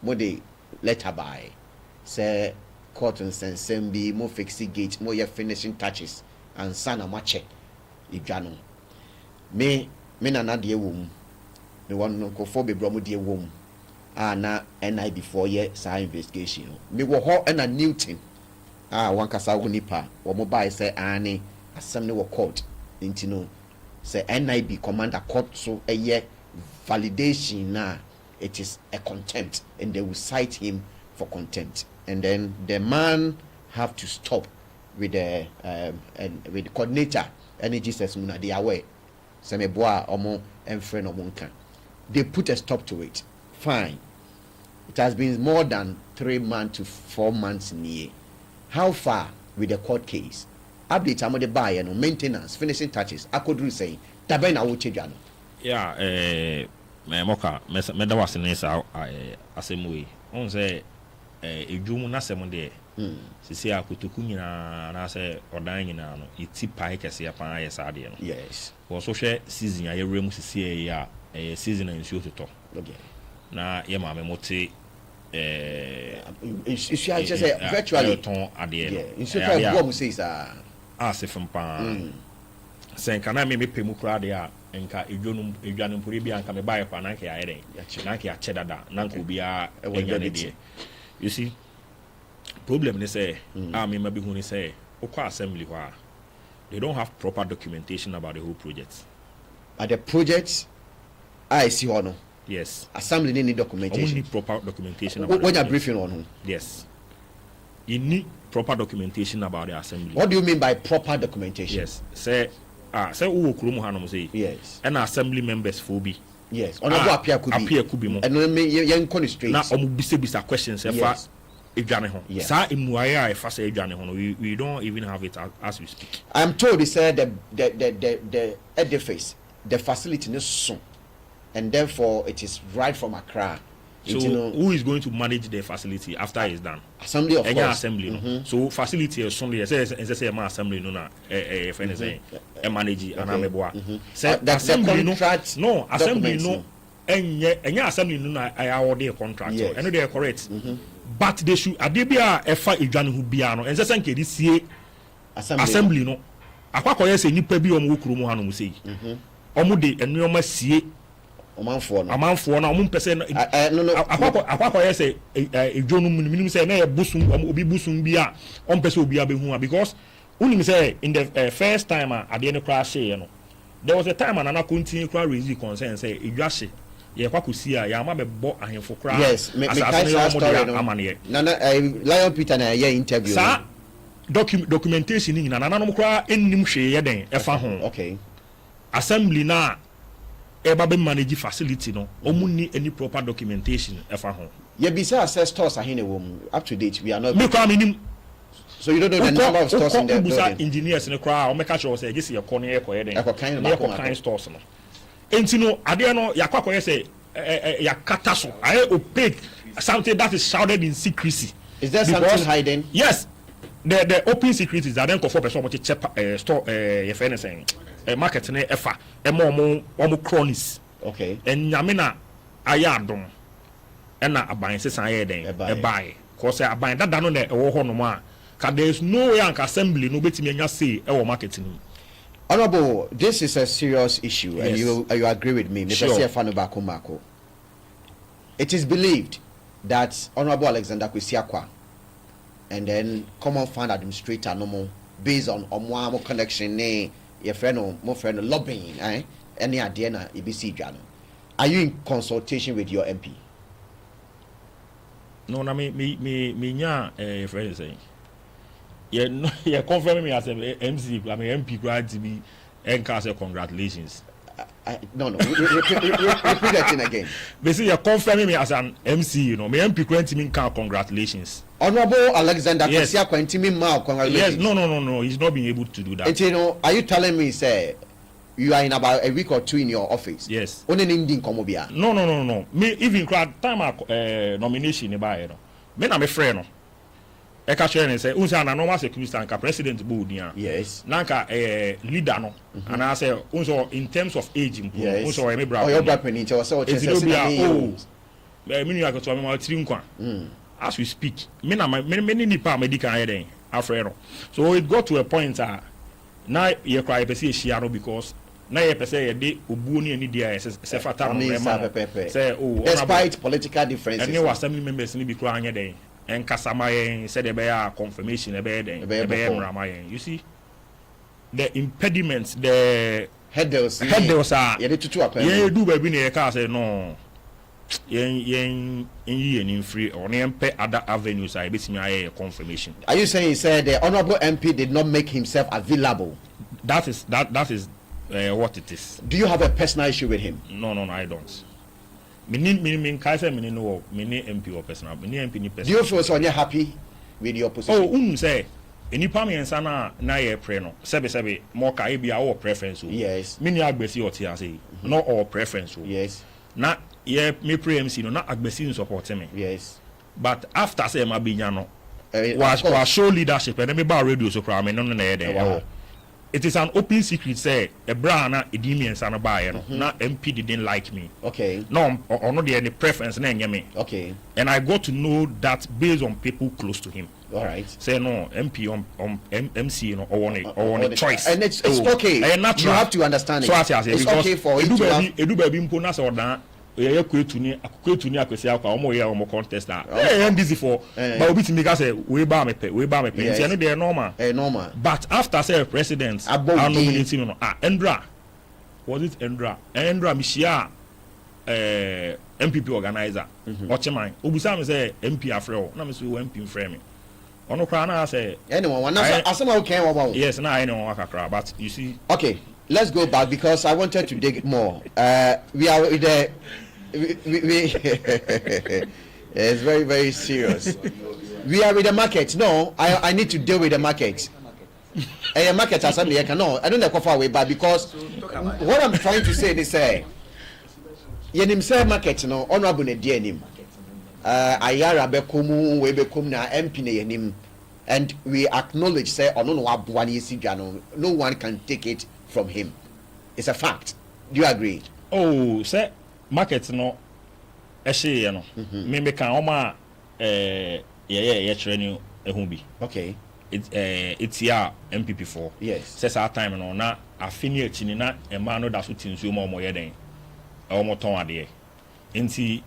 Modi letter by. Say, cotton and sembi, more fixing gate, more your finishing touches, and sana mache, Ijano. Me na dear womb. Me one no for be bromo dear womb. Na NI before ye, sa investigation. Me wo ho and a Newton. One kasa nipa, or mobile say, Annie, assembly were court, intino. Say NIB commander court so a year validation now it is a contempt and they will cite him for contempt and then the man have to stop with the with the coordinator energy says muna they aware say me boa omo enfre no monka they put a stop to it fine it has been more than 3 months to 4 months in a year. How far with the court case? Update am the buy no maintenance finishing touches I could say taben na wo chedwa no me moka me da wase ne sa asemu on say edwum na sem de sisi akotoku nyina na say odan nyina no iti pai kese ya pan ya sa de no yes wo so hwe season ya yewrem sisi ya season and show to na ye ma me mote you just say virtually ton ade no in so far go say sa asefem pa senka na me pemu kura de a enka edwanum pori bia nka me bae pa na nka ayere na nka ache dada na nka obi a enya ne de you see problem ni say me ma bi hu ni say okwa assembly ho a they don't have proper documentation about the whole project at the project I see no yes assembly need documentation need proper documentation about when you briefing on yes you need proper documentation about the assembly. What do you mean by proper documentation? Yes. Say who okromu hanom say. Yes. And assembly members for be. Yes. Onobo appear could be mo. And no me yen constraints. Na omo bisa questions e fa edwane ho. Sa emuaya e fa say edwane ho no we don't even have it as we speak. I'm told they said the edifice, the facility is soon. And therefore it is right from Accra So who is going to manage the facility after it's done? Assembly, of course. Assembly. No? So facility is only say assembly no na friend say manage and ameboa. Say assembly no assembly no any assembly no na award contract. And they are correct. But they should adebia efa edwane hu bia no ense say nkedi sie assembly no akwakoye say nipa bi omo wokuru mu hanom sei. Omo de enuoma sie amanfo na omo pese no akwakoye say edwonu minimum say na e busum obi busum bia on pese obi abehu because unim say in the first time ade ne crash no there was a time and continue cry raise concern say edwahye ye kwakosi a ya ma bebo ahemfo kra yes me nana Lion Peter na ye interview sa documentation ni nana nanom kra ennim hwe ye den efa ho okay assembly na eba be manage facility no omuni any proper documentation efa ho ye be say access stores ahine wo up to date we are not me kwa minim so you don't know the number of stores in the building engineers ne kra o meka sure say gese ye kɔ ne ye kɔ ye den ye kɔ kind stores no entino ade no yakwakoye say yakata so I opaque something that is shrouded in secrecy. Is there something hidden? Yes, the open secret is that then for person to check store if anything market ne efa mo cronies. Okay. And nyamina ayadom na aban se san ye den e buy cause aban that no na e wo ho no ma ka there is no way an assembly no betimi anya say e wo market ni. Honorable, this is a serious issue, yes. And you agree with me. Sure. It is believed that Honorable Alexander Kwesiakwa and then Common Fund Administrator no more based on Omwamo connection, your friend more friend lobbying, any idea na EBC Jano. Are you in consultation with your MP? No, na me nya friend saying. Yeah, confirm me as a MC. I mean, MP grad to be and say congratulations. No. Repeat that thing again. Basically, you're confirming me as an MC. You know, my MP grant me congratulations. Honorable Alexander Kwesiakwa grant me congratulations. Yes, no. He's not being able to do that. And you know, are you telling me, say, you are in about a week or two in your office? Yes. Only in Komobia. No. Me even crowd time nomination about it. Me na me friend no. Eka share ne say unsa na normal security and president board dia yes nanka leader no and I say unso in terms of age unso me bra your brother penny say o chese me you are to me ma tiri nkwa as we speak me na me ni pa medical here den afre so it got to a point na ye cry person share no because na ye person ye de obuo ni ani dia se fata no say despite political differences and you assembly members ni bi kra anya den and Kasamayen said a confirmation you see the impediments, the headers are do baby near car say no in free or pay other avenues. I basically a confirmation. Are you saying the honorable MP did not make himself available? That is what it is. Do you have a personal issue with him? No, I don't. Meaning, Kaiser, meaning no, meaning MP or personal, meaning MP personal. Do you feel so happy with your position? Oh, say, any pami and sana na ye preno, sebe, more be our preference. Yes. Many agbesi or tia not our preference. Yes. Not ye me pre-MC, no, not agbesi support me. Yes. But after say, my binyano, was show leadership and every bar radio so crime and no, it is an open secret say a brana edimi and sana buy na MP didn't like me. Okay. No or not any preference na me. Okay. And I got to know that based on people close to him. All right. Say no MP on MC or on a choice. And it's okay. And natural. You have to understand it. So I say it's okay for you to have edu baby mpo na so dan ye kwetuni akwesi akwa omo ye omo contest that. Eh busy for but obi timi ka say we ba me pe. Nti no dey normal. Normal. But after say president nominating no Endra was it Endra Mishia MPP organizer Ocheman obusa me say MP afre na me say MP frame me ono kra na say anyone asema okay one yes na anyone kakra but you see okay let's go back because I wanted to dig more we are with the we it's very, very serious. We are with the market. No, I need to deal with the market. A market assembly, I cannot. I don't know how far away, but because what I'm trying to say is, you say market, no, honorable dear him. ayara bekomu we bekom na MP na yenim, and we acknowledge say ono no aboa na yesi dwa no one can take it from him. It's a fact. Do you agree? Oh, say market no ehye no me me kan oma ye training ehun bi. Okay. It's ya MPP4. Yes. Says our time no na afini chini na e ma no da so tinsu mo ye den. E mo ton ade. Nti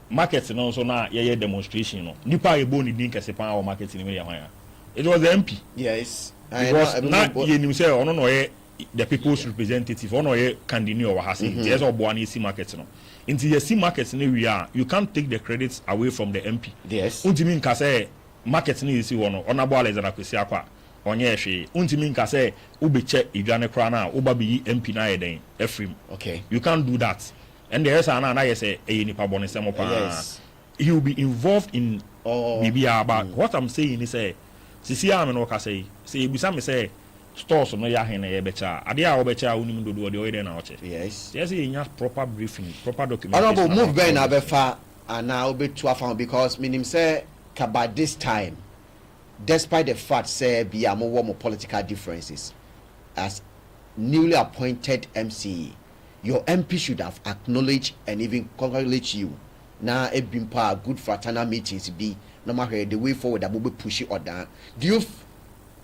market no so na ye demonstration no. Nipa e bo ni din kese pan o market ni me ya hwan. It was the MP. Yes. Because na ye nim say ono no ye the people's representative ono ye candidate or hasi. Yes or bo ani si market no. Nti ye si market ni we are, you can't take the credits away from the MP. Yes. Untimi nka say market ni isi wono onabo Alexander Kwesi Akwa onye ehwe untimi nka say ubeche idwane kra na uba bi MP na yeden efrim. Okay. You can't do that. And the rest na you say nipa bone semo pa. Yes. He will be involved in bibia, but what I'm saying is say sisi am no ka say ebisa me say stores no ya hen na ye becha ade a wo becha unim dodo de oyede na oche. Yes. Yes, you have proper briefing, proper documentation. Honorable, move Ben abefa and now be to afan because minim say by this time, despite the fact say be a more political differences, as newly appointed MC, your MP should have acknowledged and even congratulate you. Now it been part good fraternal meetings be no matter the way forward that will be push it or down. Do you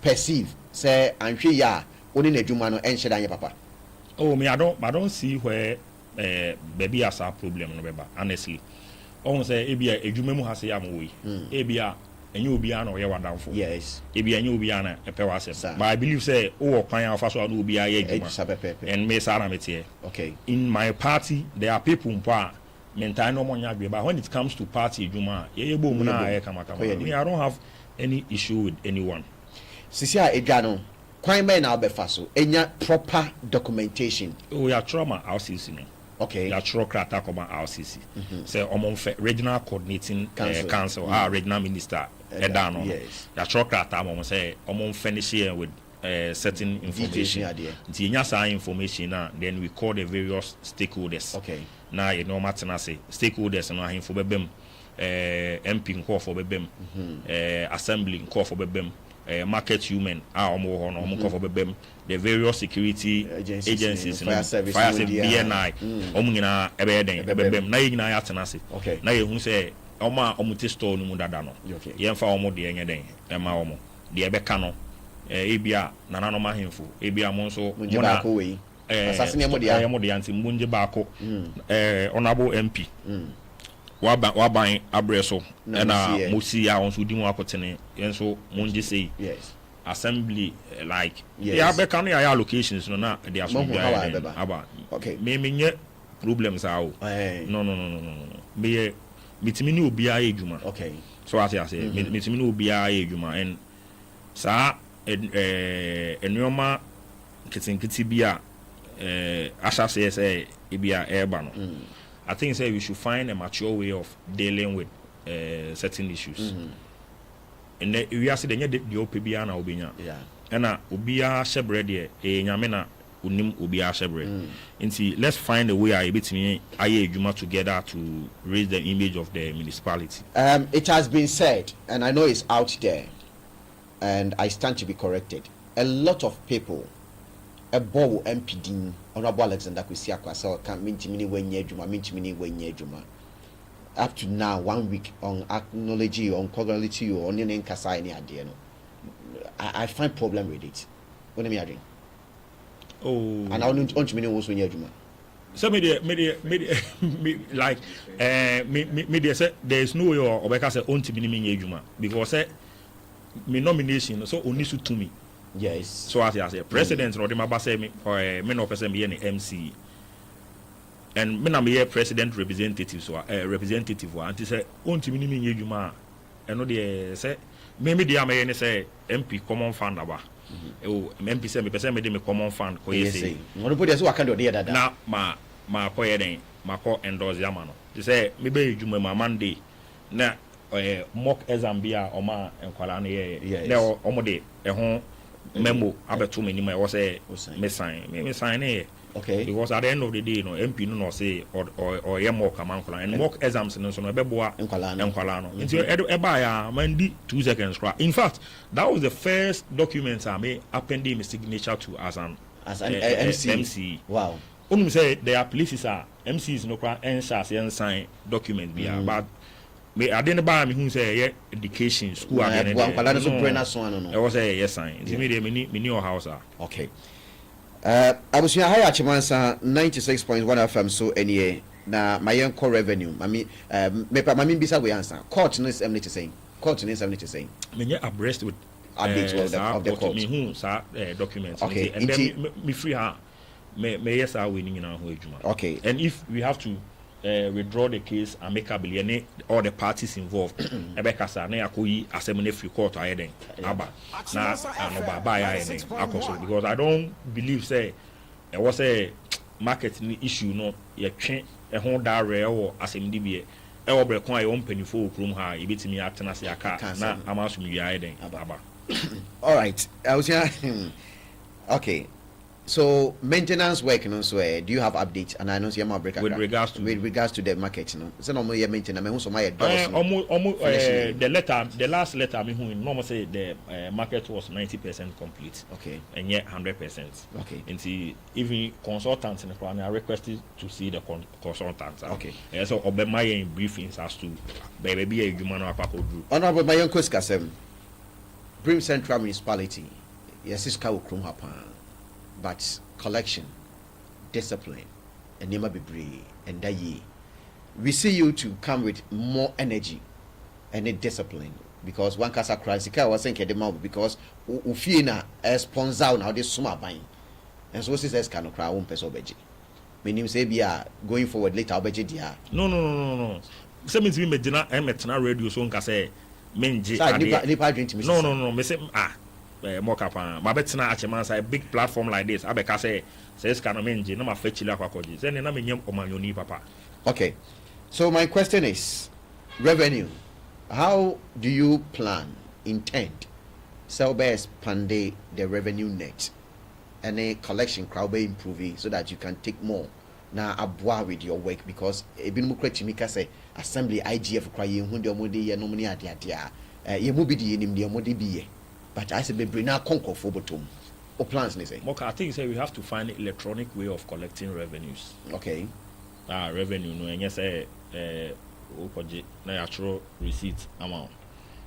perceive say and she ya only ne juma no enche dan papa? Oh, me I don't see where baby has a problem no beba honestly. On say ebia edwuma mu hase ya mo we ebia enye obi ana o ye wadanfo. Yes. Ebia enye obi ana epe wasem, but I believe say o kwan afa so na obi aye edwuma and me say na metie. Okay. In my party there are people mpo mental no monya gbe, but when it comes to party edwuma ye bo mu na aye kama me I don't have any issue with anyone. Sisi a edwa no kwan be na obefa so enya proper documentation. Oh, ya trauma RCC no. Okay. Ya Trocrata Koma RCC. Say Omonfe Regional Coordinating Council, Regional Minister Edano. Yes. Ya Trocrata Mom say Omonfe share with certain information. The information then we call the various stakeholders. Okay. Now you know Martina say stakeholders and info bebem MP call for bebem assembly call for bebem market human the various security agencies fire service BNI nyina ebeden ebebem na nyina ya tenase na ye hu say omuti store no mu dada no ye mfa omo de enye den ema omo de ebeka no ebia nananom ahemfo ebia mo nso mo na asase ne mo de ya mo de anti munje baako honorable MP waban abreso na mosi ya onso di mu akotene yenso munje say yes assembly like ya be kan ya allocations no na they are so aba okay me nye problems awo no me mitimi ni obi a edwuma okay so as I say mitimi ni obi a edwuma and sa enyoma kitinkiti bia asha say e bia eba no I think say we should find a mature way of dealing with certain issues. And we are saying the opebia na obinya. Yeah. And obia shebre de nyame na unim obia shebre. Nti let's find a way I betimi aye adwuma together to raise the image of the municipality. It has been said, and I know it's out there, and I stand to be corrected. A lot of people a bow MPD Honorable Alexander Kwesi Akwa so can mintimini wenye juma mintimini wenye juma up to now 1 week on acknowledge you on congratulate you on your name kasa any idea no I find problem with it what am I doing and I want to mean also wenye juma so me like me say there is no way or obeka say on to be wenye juma because say me nomination so only suit to me. Yes. So as I say, President no dem say me me no person be any MC. And me na me president representative so representative and say on to me ni adwuma and no dey say me dey am any say MP common fund aba. MP say me person me dey me common fund ko yesi. No do dey so waka do dey dada. Na ma ko yeden ma ko endorse yama no. They say me be adwuma ma Monday na mock exam bia o ma enkwala na ye. Na o mo dey ho memo abeto me nima wo say me sign Okay. Because at the end of the day, MP no say or mock amankula and mock exams no so no beboa enkwala no. Nti eba ya man di 2 seconds cra. In fact, that was the first document I made appending my signature to as an MC. Wow. Only say there are places MCs no cra and sign document bia but me I didn't buy me who say education school again. I was say yes sign. Nti me me new house Okay. Abusua haya chimansa 96.1 FM so any na my core revenue. Mami mami bisa we answer. Court no is to saying. Court no is to saying. Me abreast with updates of the court. Me who sa documents. Okay. And then me free her. Me yes are winning in our ejuma. Okay. And if we have to withdraw the case amicably all the parties involved ebeka sa na yakoyi assembly free court ayeden aba na anobaba ya ene akoso because I don't believe say it was a market issue no ye twe e ho da rewo assembly bi e wo bre kon ayo mpanifo okrum ha ebetimi atena se aka na amaso mi ayeden aba. All right. I was okay. So maintenance work, you know, so do you have updates? And I know you have break with regards to the market, you know. So no more maintenance. I mean, so my the last letter I mean, who normally say the market was 90% complete. Okay. And yet 100%. Okay. And see, even consultants in the plan are requested to see the consultants. Okay. And so Obama briefings as to baby a human or papa group. Honorable Mayon Koskasem, Brim Central Municipality. Yes, it's Kawukrum Hapan. But collection, discipline, and never be brave, and that ye. We see you to come with more energy and a discipline because one casa cries. I was saying the mouth because Ufina a sponsor now this summer buying, and so says cannot cry one person beji. Meaning say we are going forward later beji dia. No. Some means we made na radio so nka say menji. No. Me say more kapa ma betina achemansa a big platform like this abeka say says can menji na ma fetchile akwakoji say na menyem omanyoni papa. Okay, so my question is revenue. How do you intend so be expand the revenue net and a collection crowd be improving so that you can take more na abwa with your work because ebinu kwetimi say assembly IGF cry hu de omode ye no mni ade ye mu bi de nim de omode bi ye. But I said, bring now conquer for bottom. Or plans, they say. I think say we have to find an electronic way of collecting revenues. Okay. Revenue no, and yes, natural receipt amount.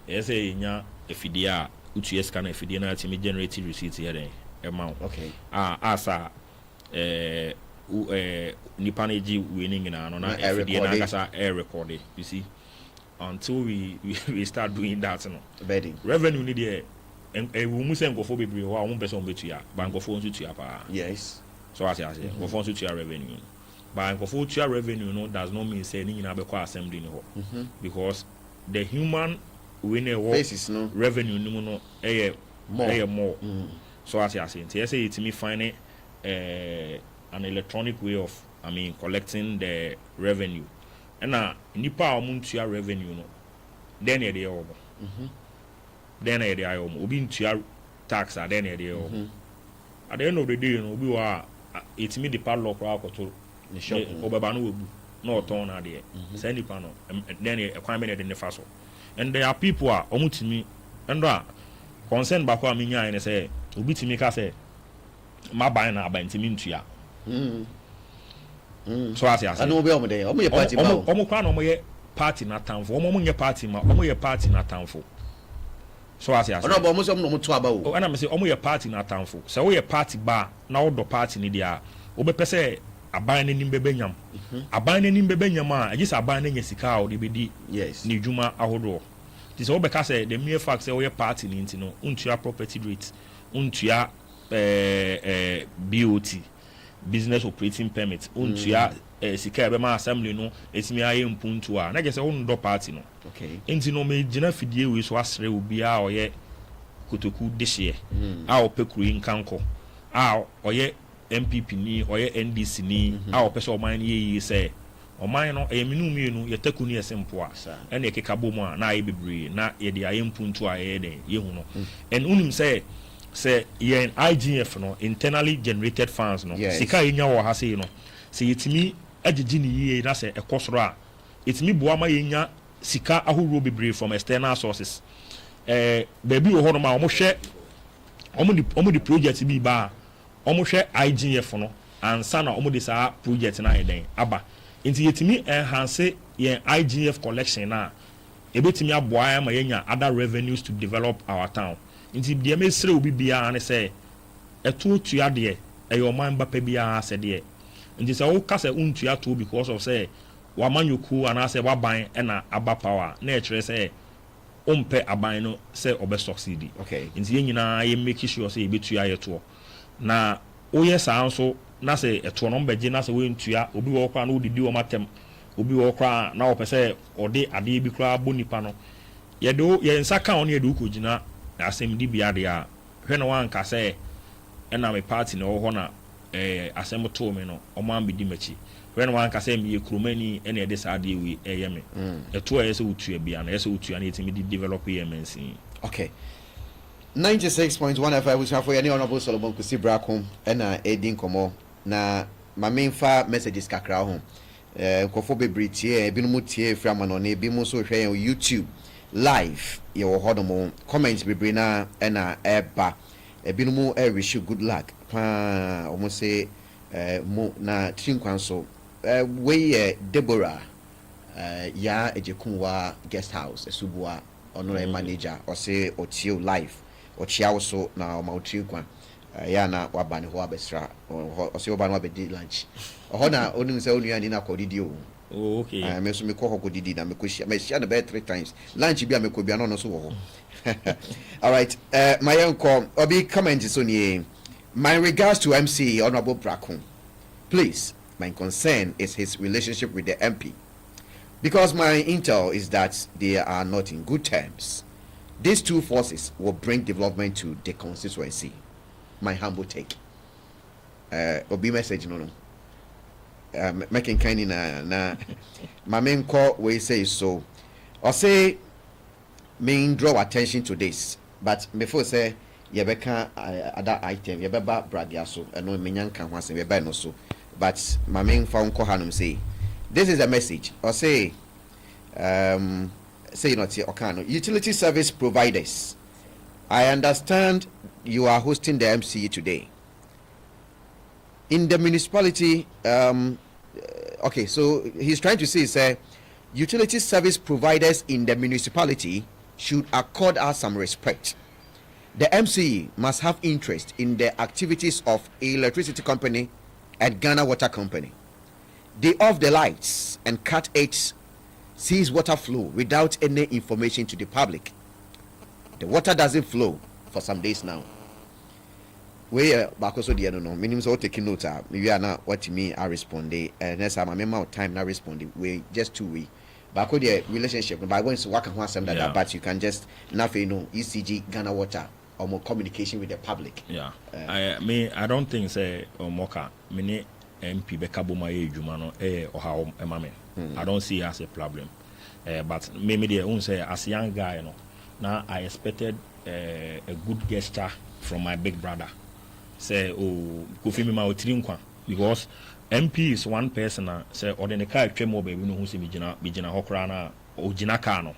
Yes, nya efidia utu scan efidia na timi generate receipt here amount. Okay. Asa nipa na ji winning na no na efidia na kasa air recording. You see, until we start doing that, no. Revenue need there. And we must say go for bebre ho a one person betua bank go for ntu pa. Yes. So as I say go for ntu revenue. But go for ntu revenue no does not mean say ni na be kwa assembly no because the human we basis no revenue no more. So as I say it me find an electronic way of collecting the revenue. And na nipa omuntua revenue no then e dey obo. Then I obi ntua tax then at the end of the day no obi wa it me the padlock ra akoto the shop obeba no obu no turn na there say nipa no then e kwan me na de ne fa so and there are people omutimi and concern back wa me nya ne say obi timi ka say ma ban na ban timi ntua so as ya say and obi omo dey omo ye party ma omo kwa na omo ye party na tanfo omo ye party ma omo ye party na tanfo. So as ya say no but almost no to aba o and I say omo ye party na tanfo so we ye party ba na wo do party ni dia wo be pese aban na nim bebenyam aban na nim bebenyam a agisa aban na nya sika o de bedi yes ni dwuma ahodo this wo be ka say the mere fact say we ye party ni ntino untua property rate untua BOT business operating permit untua sika ebe ma assembly no etimi aye mpuntu a na je say wo ndo party no. Okay. Enti no me gina fidie we so asre obi a oye kotoku dehye a opekuru nkanko a oye MPP ni oye NDC ni a opese oman ye say oman no eyeminu mienu yetaku ni esempo a na ekeka bomu a na aye bebre na ye de aye mpuntu a ye den ye hu no and unim say say yen IGF no internally generated funds no sika yenya wo ha sei no say yetimi agigi ni yie na say ekosoro a yetimi boa ma yenya sika ahoro bebre from external sources baby wo hono ma omo di project bi ba omo hwe IGF no ansa na omo di sa project na eden aba nti yetimi enhance yen IGF collection na ebetimi aboa ma yenya other revenues to develop our town nti de mesre obi bia ne say eto tua de eyo man ba pa bia se de nti say wo ka say untua to because of say wa manyoku ana say wa ban na aba power na e kire say ompe aban no say obe succeed okay nti ye nyina ye make sure say ebetua ye to na oye sa nso na say eto no mbeje na say we ntua obi wo kwa na odidi wo matem obi wo kwa na wo pese ode ade bi kra bonipa no ye do ye nsa ka on ye do kogina asem di bia de a hwe no wan ka say na me party no ho na asem to me no o man bi di machi hwe no wan ka say me kromani na de sa de wi eye me eto ye se utua bia na ye se utua na yetimi di develop yemensi okay 96.1 FM we have for any honorable Solomon Kusi Brakom na edin komo na ma menfa messages kakra ho kofo bebritie ebinumu tie frama no na ebimu so hwe YouTube live ye wo hodomo comments bebre na eba ebinumu wish you good luck pa omo say mo na trinkwanso we Deborah ya ejekunwa guest house esubua onore manager o say otio live ochia so na o ma trinkwan ya na wabane ho abesra o say oba no abedi lunch ho na onim say onua ni na kodidi o oh okay me so me ko kodidi na me ko shia me shia na be 3 times lunch bia me ko bia no so wo all right my uncle obi comment is on my regards to MC Honorable Brakum. Please, my concern is his relationship with the MP, because my intel is that they are not in good terms. These two forces will bring development to the constituency. My humble take. Obi message no. Making kind na my main call we say so. Or say main draw attention to this, but before say yebeka other item yebeba bradia so eno menyanka ho asem yeba no so, but my main phone call hanum say this is a message or say not here okano utility service providers. I understand you are hosting the MCE today in the municipality. Okay, so he's trying to say utility service providers in the municipality should accord us some respect. The MCE must have interest in the activities of electricity company and Ghana Water Company. They off the lights and cut it, sees water flow without any information to the public. The water doesn't flow for some days now. We back also the no minimum so taking note. Maybe are not what me I respond. Next time I remember time now respond. We just 2 weeks. Back with the relationship. By going to work and want something that, but you can just nothing ECG Ghana Water or more communication with the public. Yeah. I don't think say Moka mini MP Bekabuma Jumano or how mame. I don't see it as a problem. But maybe they won't say as a young guy, now I expected a good gesture from my big brother. Say Kofi me ma otirinkwa, because MP is one person say or the car twemo be no hu se bijina hokra na ogina car no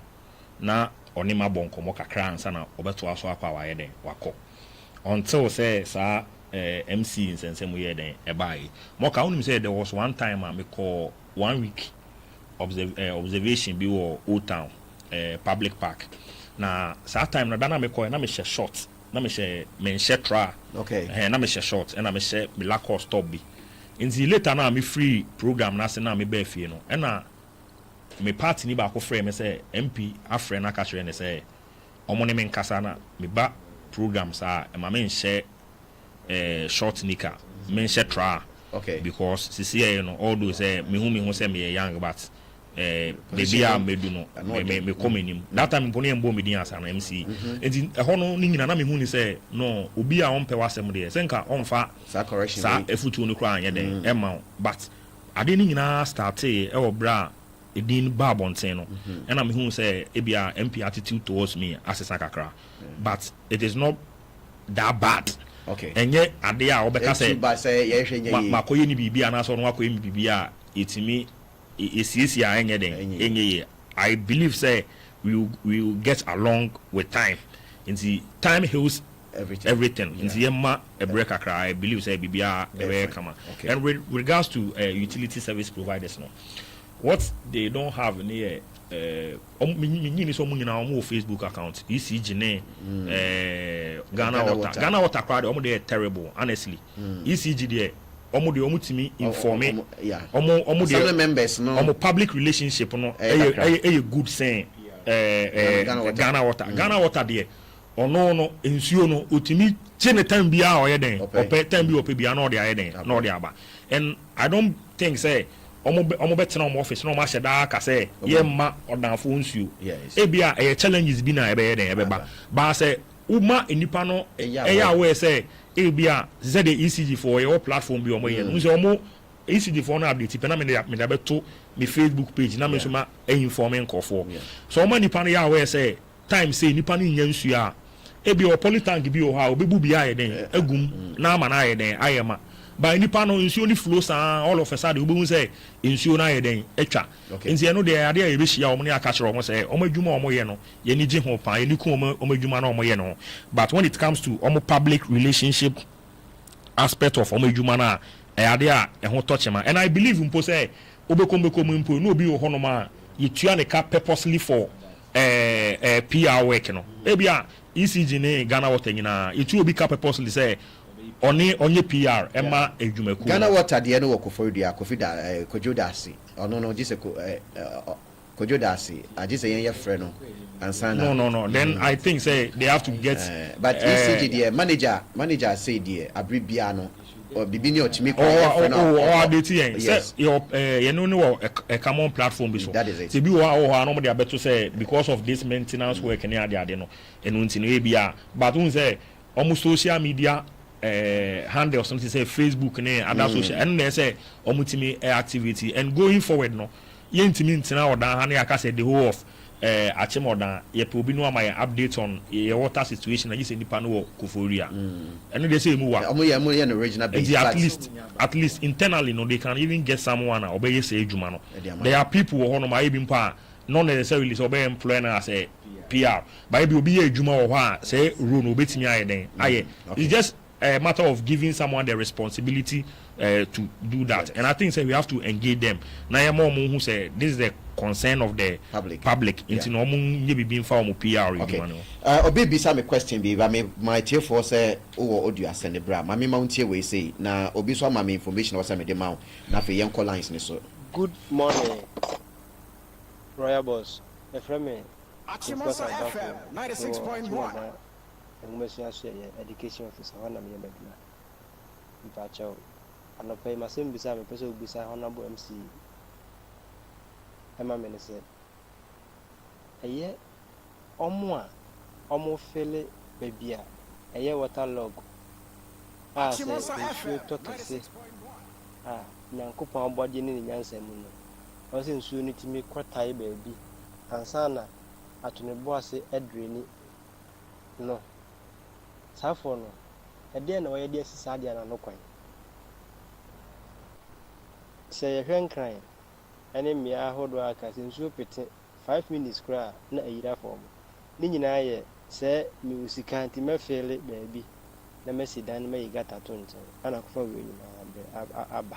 na oni ma bonko mo kakra ansa na obeto aso akwa wa ye den wako until say sa MC nsensem ye den e bai mo ka unim say there was one time me call 1 week observation bi wo Old Town public park na sa time na dana me call na me share short na me share tra okay na me share short na me share me lack stop bi inzi later na me free program na se na me ba fie no na me party ni ba ko frame me say MP afre na ka kire ne say omo ne me nkasa na me ba program sa e ma me share short nika me share tra okay because CCA no all those me hu say me young but baby a me do no me come nim that time mponi embo me din asa na MC enti ho no ni nyina na me hu ni say no obi a onpe wasem de say nka onfa sa correction sa efutu no kra anye den ema but ade ni nyina start e bra edin babonten no and me hu say ebia MP attitude towards me as a kakra but it is not that bad. Okay. And yet at the hour because makoye ni bibi anaso no makoye bibi a etimi esiesie enye I believe say we will get along with time. In the time heals everything. In the Emma a break cry, I believe say bibia a come. And with regards to utility service providers now, what they don't have near Facebook account, ECG Ghana Water crowd, they are terrible, honestly. ECG there, to inform members, no public relationship, no, a good saying. Ghana Water there. Or no, ensure no, utimi chene time be our heading, or pay time be open be another heading, no the other. And I don't think say, omo better no office, no master dark, I say, ma or down phones you. Yes. Ebia a challenge is been a bed, but say, Uma in Nipano, a way say, Ebia, Z ECG for your platform be on my end. ECG for now, the Tipenam me to me Facebook page, Namasuma, informing call for. So many Pania where say, time say, Nipani Yansua. Ebi o politan gibi o ha obebu bia ye den agum na ama na ye den ayema ba nipa no nsuo ni flow san all of a sudden obebu say nsuo na ye den etwa nti e no de ade ye be hia o mo ne aka kire o mo say o madwuma o mo ye no ye ni gi ho pa ye ni ku o madwuma na o mo ye no. But when it comes to o public relationship aspect of o madwuma na ade a e ho touch ma, and I believe mpo say obekom mpo no obi o ho no ma ye tua ne ka purposely for PR work no ebia ECG ne Ghana Water nyina it will be purposely say onye PR ema edwumaku Ghana Water de no wokofodua kofida kojodasi ono no gise kojodasi agise yen frɛ no ansana no then I think say they have to get but ECG de manager say de abribia no or bibini otimi or ADT yes you know a common platform so that is it. To be no dey better say because of this maintenance work and ade no enu ntino ebia but un say almost social media handle or something say Facebook ne other social and they say omutimi activity and going forward no yentimi ntina odan ha na aka say the whole of Achemoda ye probi no my update on your water situation and you say nipa no Koforia and they say mu an original base at least internally no they can even get someone obey say ejuma no there are people who no my even pa not necessarily so be employer as a PR but be obi ejuma or say rule no betimi aye den aye it's just a matter of giving someone the responsibility to do that. Yes. And I think say we have to engage them. Now who say this is the concern of the public. Into no be being found PR. Okay. Obi bisa me question be my tier for say audio send the bra. Mami mountie we say na obi so mami information was me the mount. Na fe yen call lines ni so. Good morning. Royal boss. E friend me. Adekyee FM 96.1. Education officer one am yebeduna mpacho anope masem bisa me pese obisa honorable MC ema me se eye omo fele bebia eye water log se nsuo tokese nyankopon obode ni nyansam no o se nsuo ni timi kwatai baabi ansana atunebo ase edreni no safo no ede na oye de sisa de na no kwan se ye hwenkran ene mia hodo aka se nsuo pete 5 minutes kra na ayira fo mo ni nyina ye se mi usika nti mefele baabi na mesidan ma yigata to nche ana kofa we nyina aba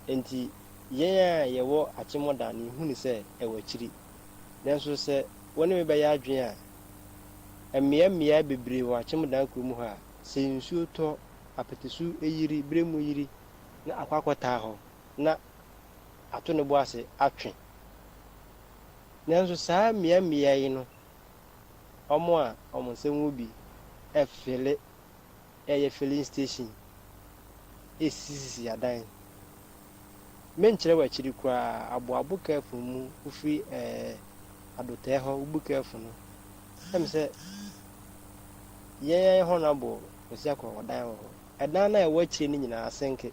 enti ye wo Achemoda ni hunu se e wachiri nanso se woni me be ya adwen a emia bebre wa Achemoda kumu ha se nsuo to apetesu eyiri bremu yiri na akwakota ho na ato ne bo ase atwe nanso saa mia yi no omo nsemu bi efele eye filling station esisi adan menkyere wa chiri kwa aboabo kafu mu ufi adote ho ubu kafu no em se ye honorable osia kwa odan ho edan na e wachi ni nyina asenke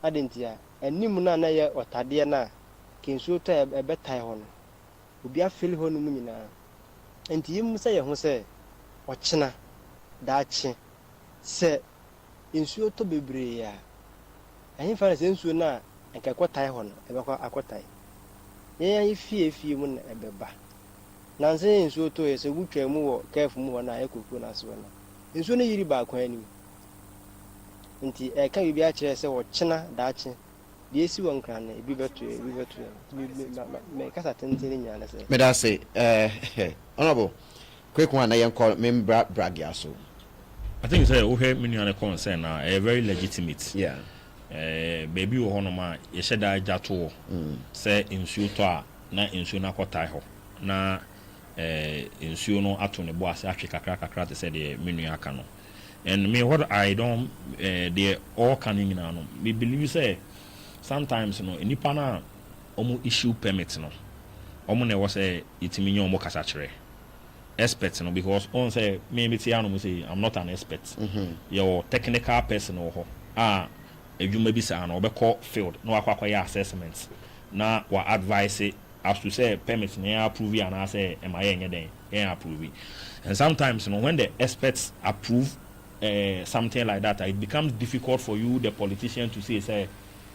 adentia anim na ye otade na kensu to ebetai ho no obi afili ho no mu nyina enti yim se ye ho se ochina daakye sɛ nsuo tɔ bebree a ɛhin fa sɛ nsuo no a nka ɛkɔtae hɔ no ɛbɛkɔ akɔtae yɛn ayi fie mu na ɛbɛba nansa yɛ nsuo tɔ yɛ sɛ wotwa mu wɔ kɛɛfo mu hɔ no a ɛkɔkuo no ase hɔ no nsuo no yiri baako anim nti ɛka biribi akyerɛ sɛ wɔkyena daakye deɛ esi wɔ nkran no ebi bɛto mɛkasa tenten ne nyinaa sɛ meda se honorable quick one na yɛnkɔ membra bragya so I think say we have many concern now very legitimate. Yeah. Baby wo hono ma ye hyeda agyato say nsuo to a na nsuo na kotai ho na nsuo no ato ne bo ase ahwe kakra te say the menu aka no. And me what I don't they all can nyina no. We believe say sometimes no nipa na omo issue permit no. Omo na wo say itimi nye omo kasa kire. Expert no because on say me say I'm not an expert. You're technical person or adwuma bi sa na obekɔ field na wakɔ assessments na wa advise as to say permit na approve and I say am I nyɛ den approve. And sometimes when the experts approve something like that it becomes difficult for you the politician to say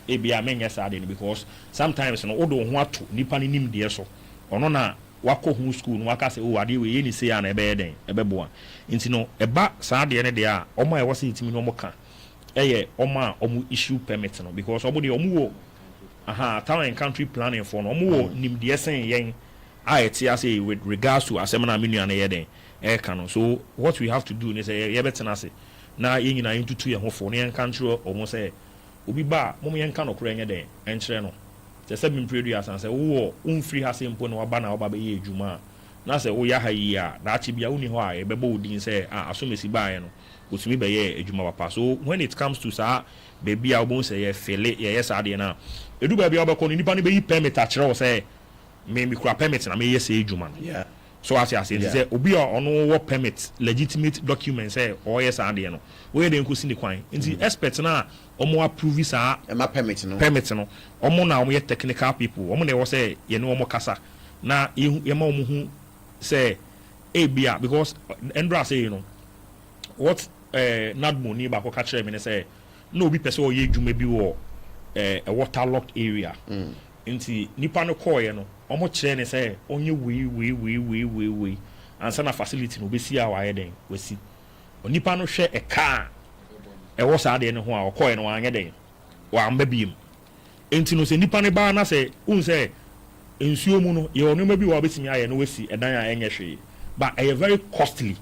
ebia menyɛ saa de because sometimes odo ho ato nipa ni nim de so ɔno na wako hu school no waka say ade we ye ni say na ebe den ebeboa nti no eba saa de ne de a omo e wose itimi no mo ka eye omo a omo issue permit no because omo de omo wo town and country planning for no omo wo nim de sen yen a eti ase with regards to asem na menu na ye den e ka no so what we have to do is say ye betena ase na ye nyina ntutu ye ho fo ne country omo say obi ba mo ye nka no kura nye den enkyere no the seven previous and say wo free ha sempo no waba na waba be ye adwuma na say wo ya ha yi a na achi bia woni ho a e bebo odin say asomesi baaye no otumi be ye adwuma papa so when it comes to sa baby a won say ye fele ye yes ade na edu ba bia obekọ nipa no be yi permit a kire wo say me kura permit na me ye say adwuma no yeah so as I say obi a ono wo permit legitimate document say o yes ade no wo ye den ko sini kwan nti expert na omo approve sa ma permit no omo na omo ye technical people omo na wo say ye no omo kasa na ye ma omo hu say ebia because endra say you know what nadmo ni ba ko ka kire me say no obi pese o ye dwuma bi wo a waterlogged area nti nipa no call ye no omo kire ne say onye we ansa na facility no obesi a wa ye den wasi onipa no hwe e car e wo sa de ne ho a okoye no anye den wa amba biem enti no se nipa ne ba na se un se ensuo mu no ye ono ma bi wa betimi aye no wasi edan a enye hwe but e very costly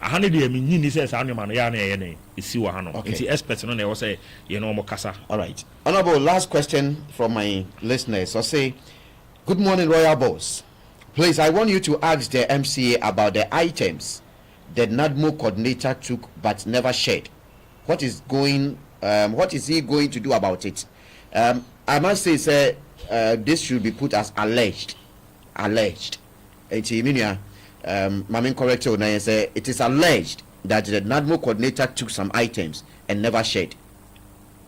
ahane de mi nyini se sa anoma no ya na ye den esi wa ha no enti expert no na e wo se ye no mo kasa. All right, honorable, last question from my listeners. So say, good morning, Royal Boss. Please, I want you to ask the MCA about the items the NADMO coordinator took but never shared. What is he going to do about it? I must say, sir, this should be put as alleged. Mamin corrected and say it is alleged that the NADMO coordinator took some items and never shared.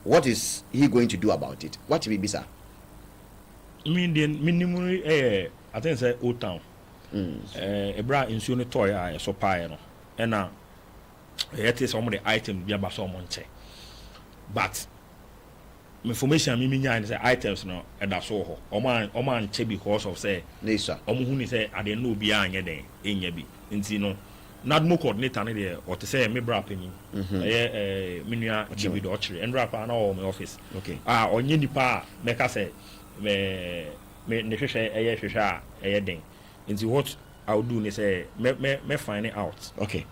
What is he going to do about it? What will be, sir? I mean, the minimum, I think say Old Town. A bra insured toy, I so pie, and now it is some of the items be about someone check. But information I mean say items no and that's all. Oman check because of say Nisa. Omuhuni say I didn't know be anya den in yabi. Intino not more coordinator there or to say me bra penny. Minia Jimmy Dotchery and rap an all my office. Okay. On ye nipa make us say me a den. Into what I'll do is say me find it out. Okay.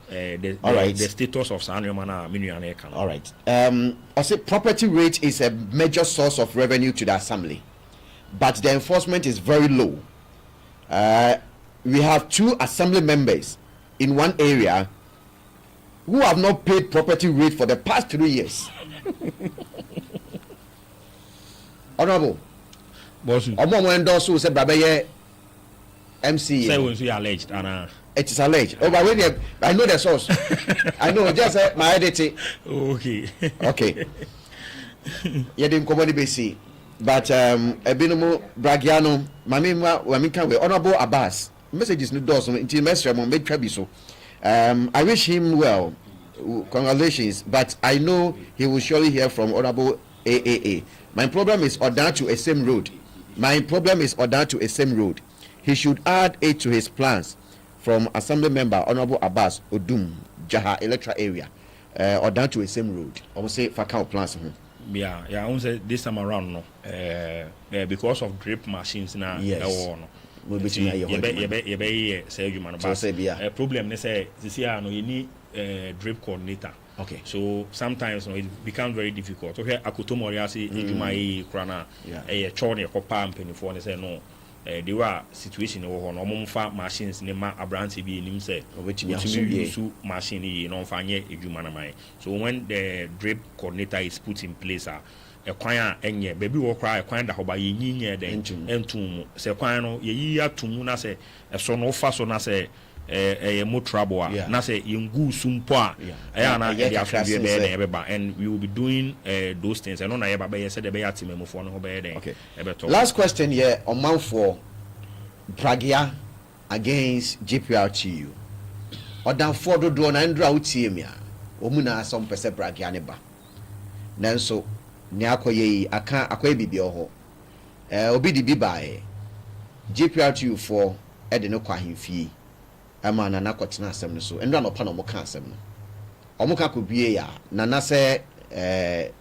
All right. The status of San Romana Minian. All right. I say property rate is a major source of revenue to the assembly, but the enforcement is very low. We have 2 assembly members in one area who have not paid property rate for the past 3 years. Honorable. Boss. Say Babaye MC. Say when we alleged, and it is alleged. Oh, but wait there. I know the source. I know. Just my editing. Okay. Okay. You didn't come on the BC, but Ebinomo Bragiano, Mamima, Wamikanwe, Honorable Abbas. Messages no doors until Mestre Mombed Trabiso. I wish him well Congratulations, but I know he will surely hear from Honorable AAA. My problem is Odan to a same road. He should add it to his plans. From Assembly Member Honorable Abbas Odum, Jaha Electra area, Odan to a same road. I say for count plans. Yeah, I won't say this time around no. Because of drip machines now. Yes. No. Say you man. Problem is say this year no you need drip coordinator. Okay. So sometimes it becomes very difficult. Okay, akutomoriasi ejuma krana chone kopa mpenifo ne say no they were situation wo no momfa machines ne ma abranti bi nim say use machine yi no fanye ejuma na mai. So when the drip coordinator is put in place a kwan enye baby wo kra kwan da hoba ye nyinye den entum se kwan no ye yi atum na se so no fa so na se mo trouble na say yengu sumpo na e dey afia be na ebeba, and we will be doing those things and na yeba be say dey be atimemofo no ho be den ebeto. Last question here on man for Pragia against JPRTU. Odan for do na ndra utie mi a omu na some pese Pragia ne ba nanso ni akoye aka akoye bibi ho obi di bibae JPRTU for e de no kwa himfie ama na nakotena asem no so ndra no pa no mo ka asem no omuka ko bie ya na se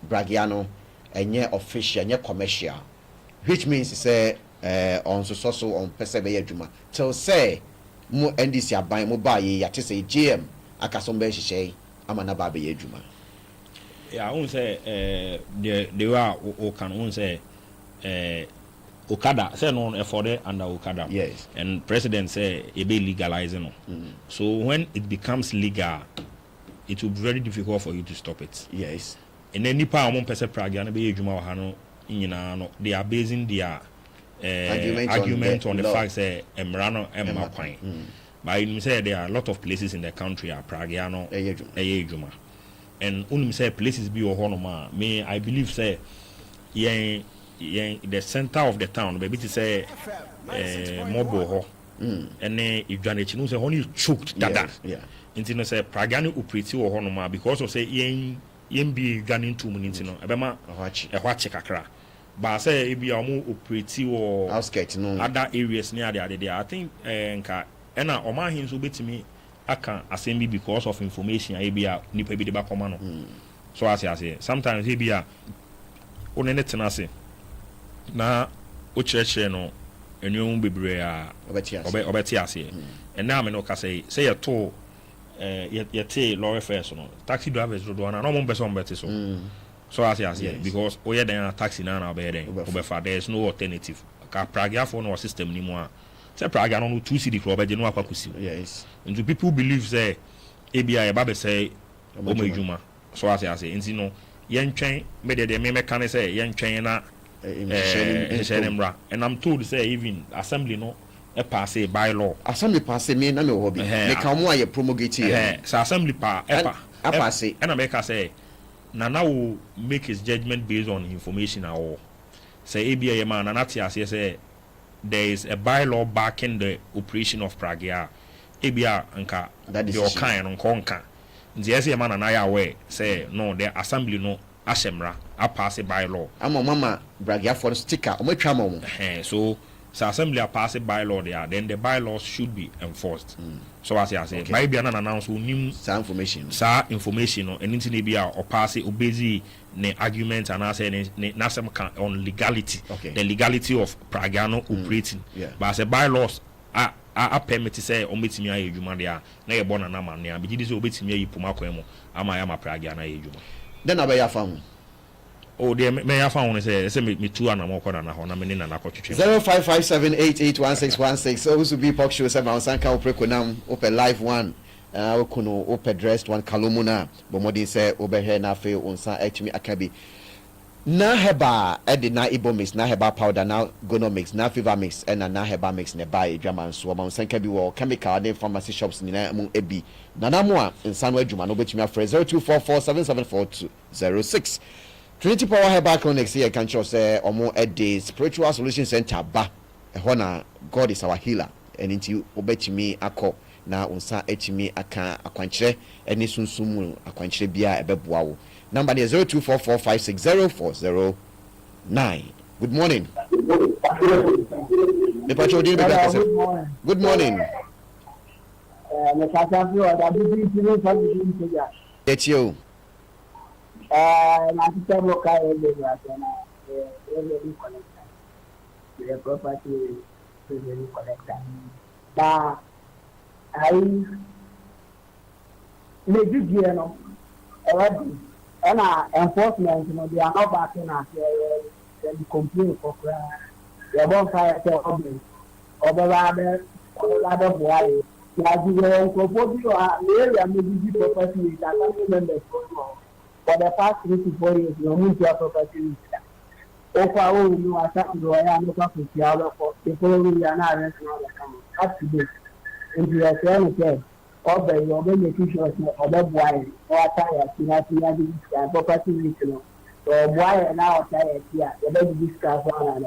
Pragia no enye official enye commercial, which means say on so on pese be adwuma till say mo NDC aban mo ba ye yate say GM akasom be hihye ama na ba be adwuma. Yeah, I won't say they were o can won't say Okada say no for the under Okada. Yes. And president say it be legalizing. So when it becomes legal, it will be very difficult for you to stop it. Yes. And then nipa amon pese Pragia na be adwuma wa no nyina no, they are basing their argument on the fact say emrano emma kwan. But you say there are a lot of places in the country are Pragia no adwuma. And unim say places be ohonoma me I believe say the center of the town maybe to say mobile ho and then if Janet no say honey choked dada into no say Pragia operate ohonoma because of say yen be ganin too many into no ebema ehwache kakra but say e be omo operate or outskirts no other areas near there I think nka ena oma hin so betimi aka assembly because of information e bia nipa bi de ba koma no so as sometimes e bia onene tenase na o church no enwum bebre a obeti ase and now me no ka say you to yete lorry first no taxi drivers do na no mo person bet so as because o ye den taxi na obey den obefa there is no alternative ka Pragia for no system ni mo a say Pragia no 2 city club be no akwakusi. Yes. And people believe say ABI eba be say o majuma so as nti no yen twen me de me can say yen twen na and I'm told say even assembly no e pass a bylaw assembly pass me na me hobby me ka mo aye promulgate here so assembly pass and America say na will make his judgment based on information or say ABI man na tia say there is a bylaw backing the operation of Pragia. Ebia anka your kind on conca. The SC man and I are aware say no, the assembly no ashemra a pass a bylaw. I'm a mama Pragia for the sticker on my tram. So assembly a pass a bylaw there, then the bylaws should be enforced. So as I say, maybe an announce who knew some information or anything be or pass it obey the argument and I say nasem on legality. The legality of Pragiano operating. But as a bylaws a permit to say omitimi aye djuma dia na ye bona na man ya bi dis obetimi ayi poma kwemo ama ya ma Pragia na ye djuma then abaya fam oh dey me ya fam say me tu ana mo koda na ho na me na na kotwetwe 0557881616 so this will be pop show 7 sanka oprekonam open live one okuno open dressed one kalomuna bo modin say obehe na fe onsa atumi akabi na heba edi na ibo mix na heba powder na gono mix na fever mix and na heba mix ne buy adwama so ma nsanka bi wo chemical na pharmacy shops ni na mu ebi na na mo a nsano adwuma no betumi afre 0244774206 Trinity Power Herbal Clinics here can show say omo edi spiritual solution center ba e ho na God is our healer and into obetumi akọ na unsa etimi aka akwankyere ene sunsum mu akwankyere bia ebeboa wo. Number is 0244560409. Good morning. Good morning. It's you. The property revenue collector. But I already and enforcement, they are not backing us. They complain for the bonfire problem or the rather boy. Like you were proposing area maybe property that I remember for the past 3 to 4 years, you need your property. If I will know a certain way, I'm looking for the other for the following year. Now, up to this. Into the same way, or by your many officials or the boy, or tired, property regional. So, why now tired here? The baby discuss one and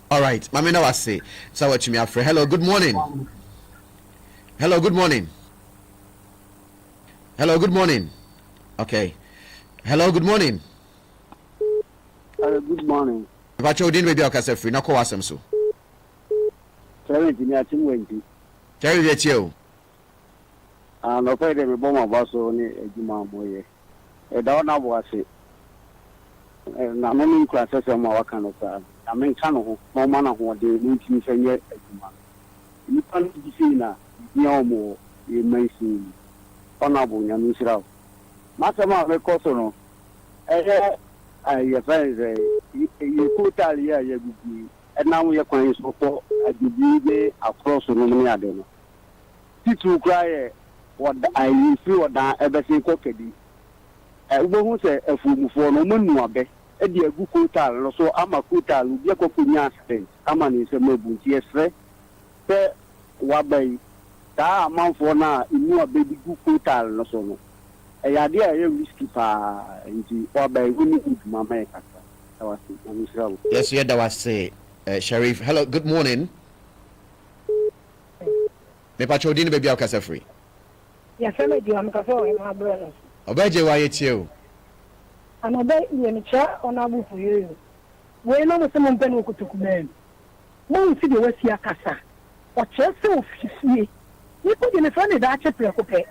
all right, Mamina was say, so what you me afraid. Hello, good morning. Hello, good morning. Hello, good morning. Okay. Hello, good morning. Good morning. But you didn't maybe say free. No call us so. Terry, you Terry, that's you. No pay them a bomb of us on a Juma. A down of was it. Na many classes of my kind of time. I mean, Channel, no man of what they need to say yet. You can't be seen now. No more, you may see. Honorable Yamisra. Masama, the Cosono. I find you put all year, you be, and now we are going to support a debate across the Romania. People cry what I feel that everything cockedy. I won't say a fool for no moon, a dear good hotel, so I'm a hotel, be a copinia state. Aman is a mobile, yes, sir. Wabay, that amount for now, in your baby good hotel, no so. A idea a risky pa into Wabay, we need my America. Yes, yeah, that was say, Sheriff. Hello, good morning. Me pacho din baby akasa free. Yes, I made you. I'm going to brother. Obeje why it's you? And obey you in a chair on Abu for you. We know someone pen to command. Won't see the West Yakasa. Or just so see. You put in a funny Dutch preoccupy.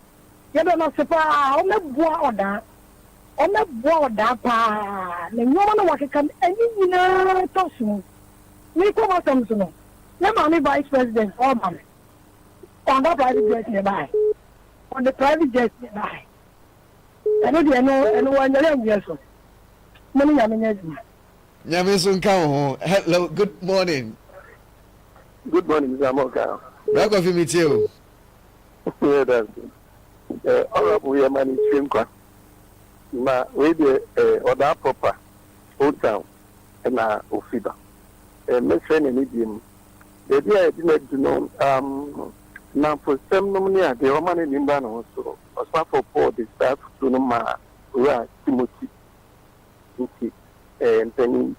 You don't know, Sapa, on the border. On the border, pa. The woman what can any toss me. We come out some soon. No money vice president or money. On the private jet nearby. On the private jet nearby. I know they know anyone years. Many Yamisun Kao. Hello, good morning. Good morning, Mr. Moka. Welcome to meet you. Yeah, that's good. Honorable Yamani Shrimka. Ma, we the other proper old town and Ofida. My friend and medium. The idea I didn't know, now for some nominee, the Roman in Limbano also, was part for poor the staff to Noma, Timothy, and then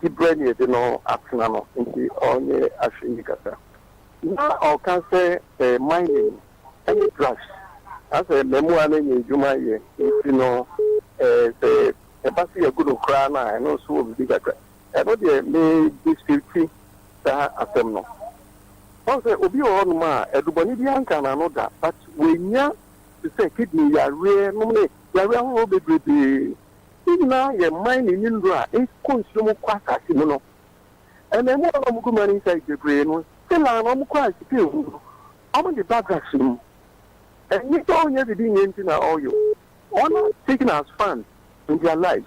he bred you know, Axano, into all the Ashindicata. Now, I can say mining any drugs. As a memoir in Juma, if you know, a passing a good crown and also a bigger. I know they may be 50 assembly. Also, Obi on ma, everybody can know that, but when you say kidney, you are rare, normally, you are rare, baby. Now, your mind in Indra is consumed quite as you know. And then what I'm going inside the brain, still I'm quite still. I'm on the back action. And you don't have to be into all you. Honor taking as fun in their life.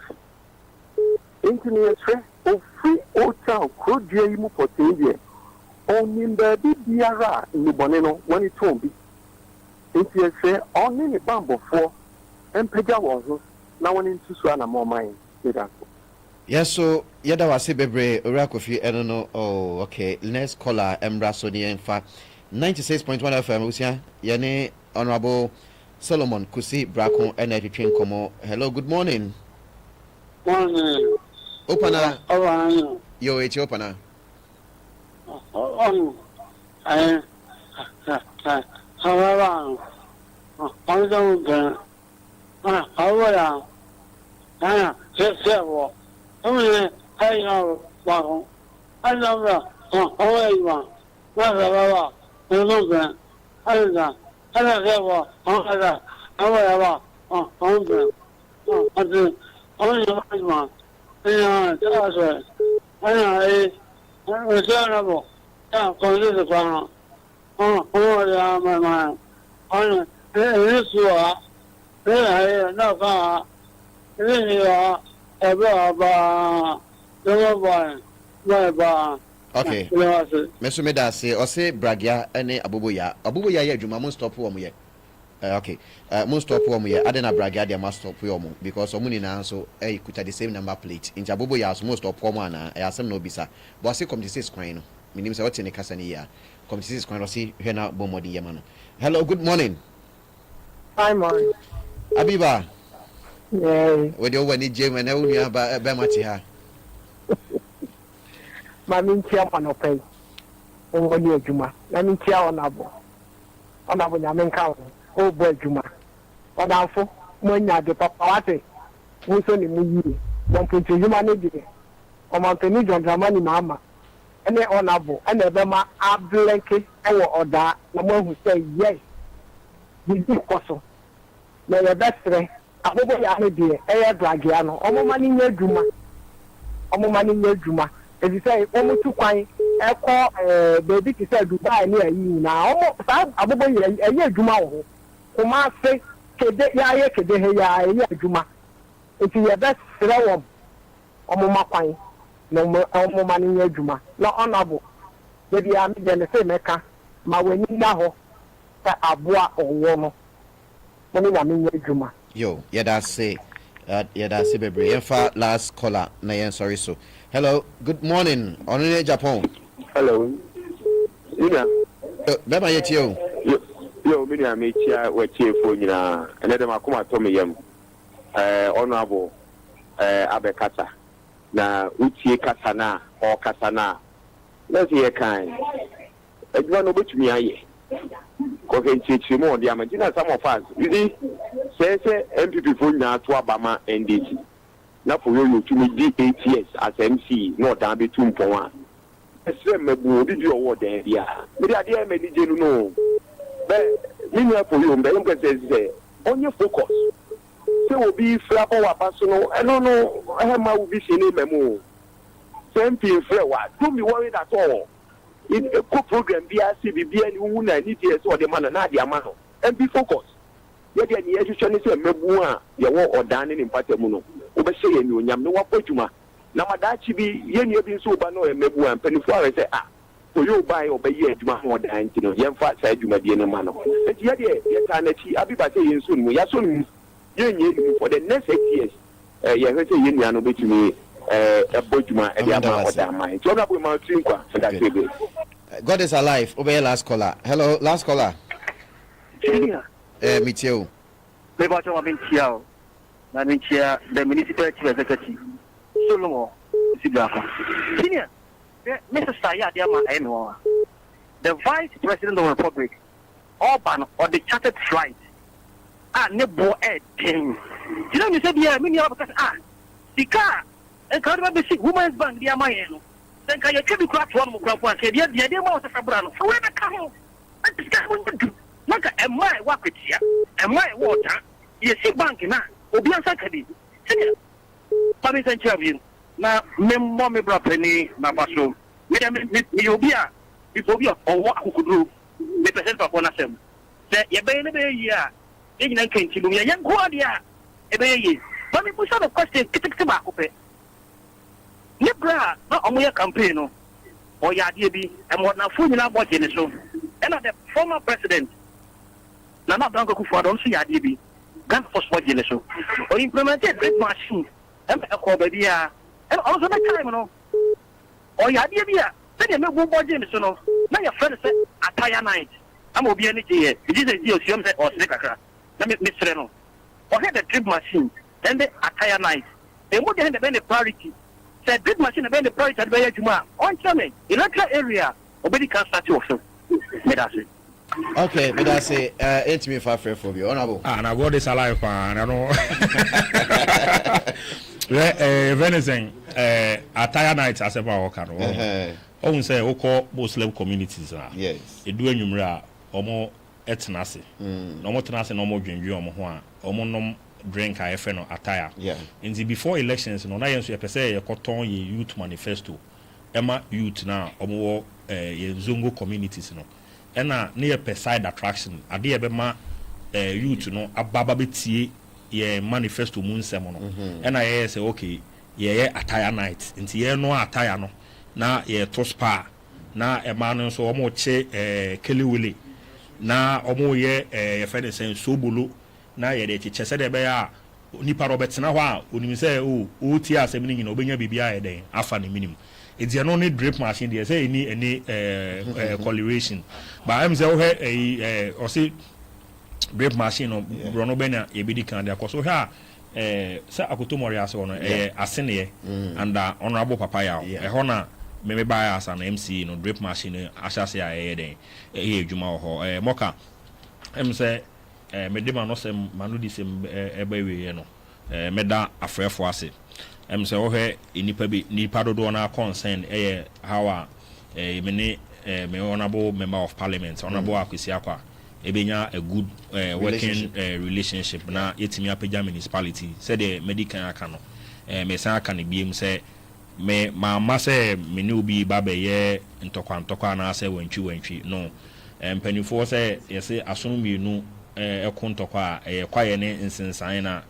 Engineers, of free old town, could you for 10 years? Only the BBR in the Boneno when it won't be. Engineers say only the bamboo for and Pega was now one into Suana more mine. Yes, so Yada was a bebre, Urakofi, I don't know. Oh, okay. Let's call her Embrasoni in fact 96.1 FM, Lucia, Yane, Honorable Solomon Kusi Bracon, and Train Como. Hello, good morning. Morning. Opener. Oh, Yo, it's opener. However, on the however, just several. Only I know one. I know only one. Not a lot. I don't know. However, on the only one. I returnable. Consider from my mind. On this war, no car. This are okay. Meso me da se o se bragia ene aboboya. Aboboya ye adwuma mo stop wo mo ye. Okay. Mo stop wo mo ye. Adena bragia dia ma stop wo mo because omo ni na so kuta the same number plate. Inja aboboya so mo stop wo mo ana asem no bisa. But se come to say kwan no. Minim se what ne kasa ni ya. Come to say kwan no se hwe na bomodi ye ma no. Hello, good morning. Hi, morning. Abiba. Yeah. Wede o wani jema na unu ba ma ti ha. Mami ntia panopai. Ngoni adwuma. Na ntia onabo. Onabo nyame nka wo. O bo adwuma. Onafo mo nya de papa wate. Wo so ni mu yi. Mo poti adwuma ne de. O ma peni jondrama ni mama. Ene onabo, ene be ma ablenke ewo oda na mo hu say yes. Bibi koso. Na ye besre. Abobo ya ne de eye dragia no. Omo mani nya adwuma. Omo mani nya adwuma. As you say, almost 2 kwan, baby to say Dubai near you now. Almost Abubo, a year Juma. Kuma say, Kede, Juma. If you are best, Rawam, Omoma Kwan, no more money near Juma, not honorable. Maybe I'm in the same Mecca, Maweni Yaho, Abua or Wono. Money I mean Juma. Yo, yeah, that's say, baby. In fact, last caller, Nayan, sorry, so. Hello, good morning. On Japan. Hello. Ina. Bema yetio. Yo, mini ametia wetie fo nyina. Ene dem akoma to me yam. Honorable Abekata. Na utie kasa na o kasa na. Let's hear kind. Edwa no betumi aye. Ko kenchi mo dia magina some of us. You see, say MPP fo nyina to abama NDC. Na for you to me di 8 years as MC no dan be too mpon a ese mebu obi bi owo dan dia me dia dia me DJ no be me na for you be am say onye focus say obi fra po wa paso no no e ma obi se ni memu say MP fra wa don't be worried at all in a program bi a CB bi ani wu na ni DS o de man na dia man no and be focus ye dia ni ehwehwe ni say mebu a ye wo odan ni mpatamu no obese ye ni onyam no wapodwuma na madachi bi ye ni ebi nso ba no emebu an panifo are say to you buy obeye adwuma ho dan ti no ye mfa sa adwuma die ne ma no enti ye de ye ta na chi abiba say ye nso no ya so no ye nye ni for the next 8 years ye he say ye nua no betumi ebodwuma e dia ma odan man so na bo ma trinkwa for that baby. God is alive. Obey last caller. Hello, last caller. Meet you. Me ba cho ma bin chiao. Na minchia the municipal chief executive Solomon Sigaka. Senior, Mr. Saya Diama Eno, the Vice President of the Republic, Orban or the chartered flight. Nebo Ed. You know, you said, yeah, many of us Sika, and can't be sick woman's bank, Diama. Then can you keep crap one more crap one? Said, yeah, the idea was a Fabrano. So when I come home, I discuss what to do. Look at my work with you, and my water, you see bank now. Obi ansakadi senior pami sanchavi na memmo me brapeni na baso me obi a obi owo akukudru me present pa kona sem se ye be ne be yi a e nyina kanti lu ye nko ade a e be yi pami push the question kitikiti ba kope ne bra na omo ye campaign no o ya ade bi e mo na fu nyina boje ne so and the former president na Danko Kufuor so ya ade bi Gun for sport so or implemented great machine and a call baby and also the time no or ya dear then you make one James no now your friend said attire night I'm will be any day it is a deal or snicker let me Mr. No or had the drip machine then the attire night they would have been the priority said drip machine have been the priority at Juma on Chame in local area obedi can start you also Okay, but I say, ain't me far for you, honorable. And I got this alive, and I know. Venison, attire nights as a power can. Oh, say, Oko, Muslim communities. Yes. It do a numera, or more etnasi. No more tenacity, no more drink, or more drink, I no attire. Yeah. In the before elections, no, I answer, per se, a cotton youth manifesto. Emma youth now, or more Zungo communities, no. Ena near per side attraction ade ebema youth no ababa betie ye manifesto mu nsem no ena ye say okay ye attire night nti ye no attire no na ye tospa na ema no so omo che keliwele na omo ye ye fe de sen sobolo na ye de che se de be ya nipa robert na ho a onim say o tie asem ni nyina obenya bibia ye den afa ne minimum. It's a no drip machine. They say any coloration, but I'm say or say drip machine or Bruno Bena ebidi can there. Cause here say akuto moria so no asene and honorable papaya hona me buy as an MC no drip machine asha say den adwuma ho moka em say me de ma no say manu di sem ebe we no me da afrefo ase. Say okay nipa dodo na concern how me honorable member of parliament honorable Akwesi Akwa ebenya a good working relationship na yetimi apagya municipality said the medical aka no me san aka ne biem say me ma say me ne obi ba be ye ntokwa na say wantwi no mpanifo say yesi asono mienu ekontokwa kwaye ne nsensan na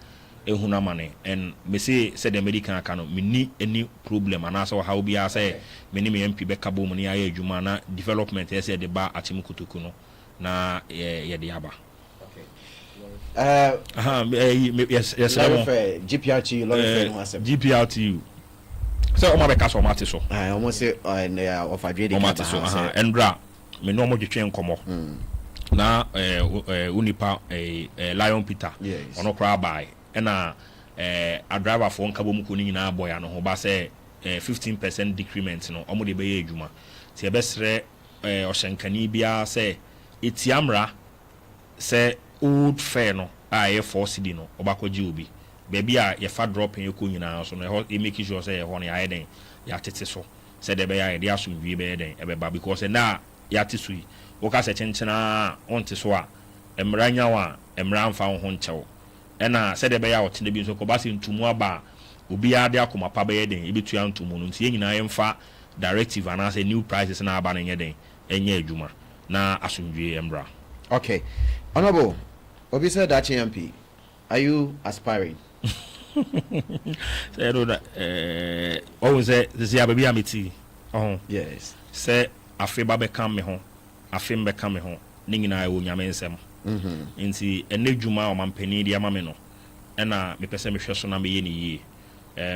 ehuna mane and me say the medical cano me any problem and also how be say me ni me MP be kabo mu ni aye adwuma na development yes the ba atim kutuku no na ye de aba. Okay. Yes GPRT GPRT so o ma be ka so mate so almost say of adwede mate so endra me no mo dwetwe nkomo na unipa Lion Peter ono kra bai ena a driver for nkabo mu ko ni nyina boy no ho ba say 15% decrement no omo de be ye adwuma ti e be sre ohyenkani bia say etiamra say old fair no a ye force di no obakoji obi baby a ye fa drop en ko nyina so no e make sure say ho no ya den ya tete so say de be ya de asomdwe be den e be ba because na ya tesu yi wo ka se chenchena onte so a emra nyawa emra mfa ho nchew ena said be ya otene bi so ko ba se ntumu aba obi ade akoma pa be den ebetu ya ntumu no nti nyina yemfa directive and as a new prices na aba na nyeden enye adwuma na asomdwe emra. Okay, honorable obi said that MP, are you aspiring? Say do that always say this ya baby amiti yes say afeba be kam me ho afem be kam me ho ni nyina e wo nyame nsem nti enedwuma o mampani dia mame no ena me pese me hwe so na me ye ni yie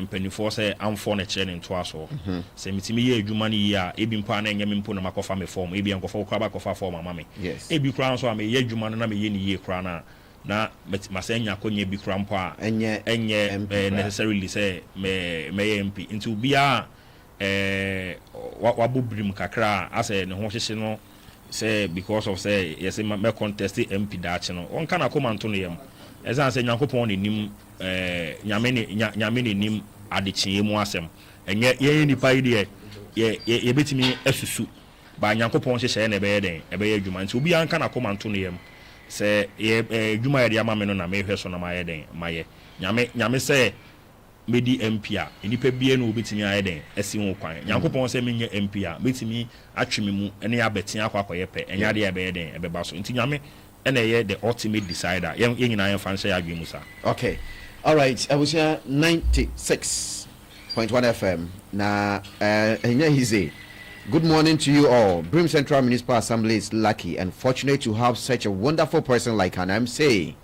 mpanifo say amfo na kire ne nto aso se mitimi ye adwuma ni yie a ebi mpa na enyame mpo na makofa me form ebi enkofa kra ba kofa form mame ebi kra so a me ye adwuma na me ye ni yie kra na masenya konye bi kra mpo a enye necessarily say me MP nti bia wabubrim kakra ase ne ho hyehye no say because of say yes me contest MP daach no on kana komanto no yam ezan say nyankopon ne nim nyame ne nim Adekyee mu asem enye ye nipa yi de ye betimi asusu ba nyankopon hyehye na be ye den e be ye adwuma nti obi an kana komanto no yam say ye adwuma ye de ama me no na me hwe so na ma ye den ma ye nyame say medi MP a nipa bie no obetimi aye den asi ho kwan nyankopon se menye MP a betimi atweme mu ene abetia akwakoye pe enya de ebe den ebeba so nti nyame ene ye the ultimate decider ye nyina ye fan say adwe mu sa. Okay, all right, I was here 96.1 FM na enya hize. Good morning to you all. Brim Central Municipal Assembly is lucky and fortunate to have such a wonderful person like an MC.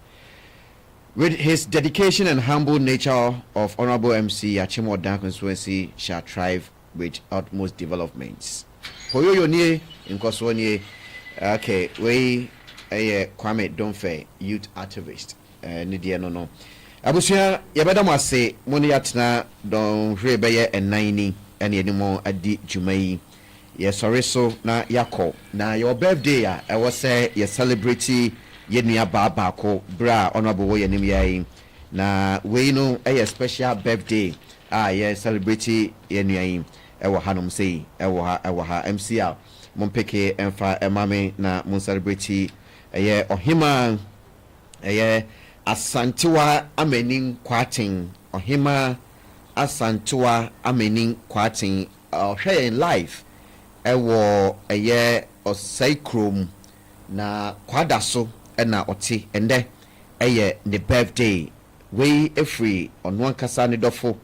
With his dedication and humble nature of Honorable MC, Achimo Dan constituency shall thrive with utmost developments. Hoyo nie inkoswonye okay, we Kwame Donfe youth activist Nidia no. Abusia yabeda mo ase mo ne yatena don hwe beye enani ene enimo adi dwumai Yes, sorry, so na yako. Na your birthday, I was say you celebrate ye nua baba ko bra honorable wo yenim yayi. Na we know a special birthday. Ye celebrate ye nua yi. Ewo hanom sei, ewo ha MCL. Mon peke emfa emame na mon celebrate ye ohima ye Asantewa amening kwatin ohima Asantewa amening kwatin hwe in life ewo eye osai krom na kwada so na oti ende eye ne birthday we efree ono ankasa ne dofo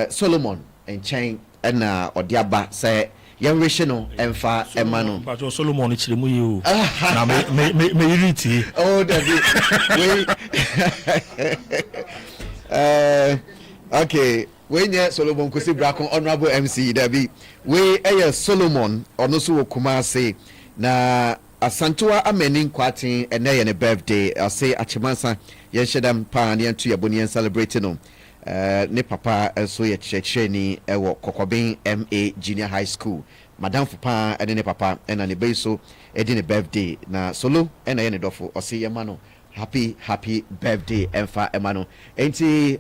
Solomon enchen na odiaba say Young no emfa emano. But Solomon chiremu you. Na me iriti. Oh, David. Okay. When you Solomon kusi brakon honorable MC David. We Solomon ono so Kumase na Asantewa amening kwatin ene ne birthday. I say achimansa yen shedam pa ne to yaboni celebrating no. Ne papa so ye checheni ewo Kokobin MA Junior High School madam fupa ene ne papa ena ne beso edi ne birthday na solo ena ye ne dofo osi ye mano happy birthday emfa emano enti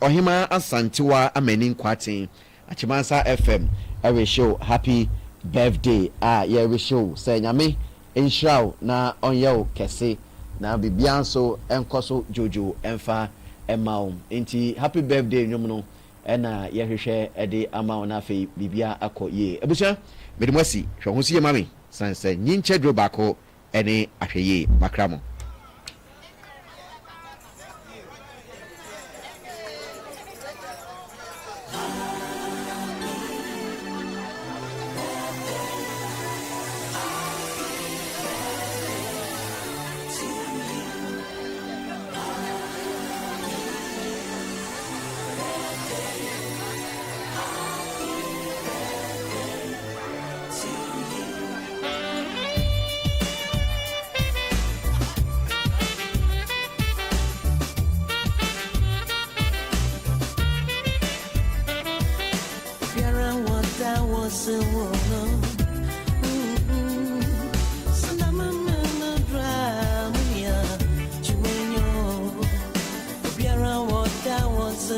ohima Asantewa amening kwatin achimansa FM we show happy birthday yeah we show say nyame enshraw na onye kese na bibianso enkoso jojo emfa Emma enti happy birthday nyom no ena yehwehwe ede ama na afei bibia akọ ye ebusia medimasi hwe ho sie mami sanse nyinche dro bako ene ahweye makramo That was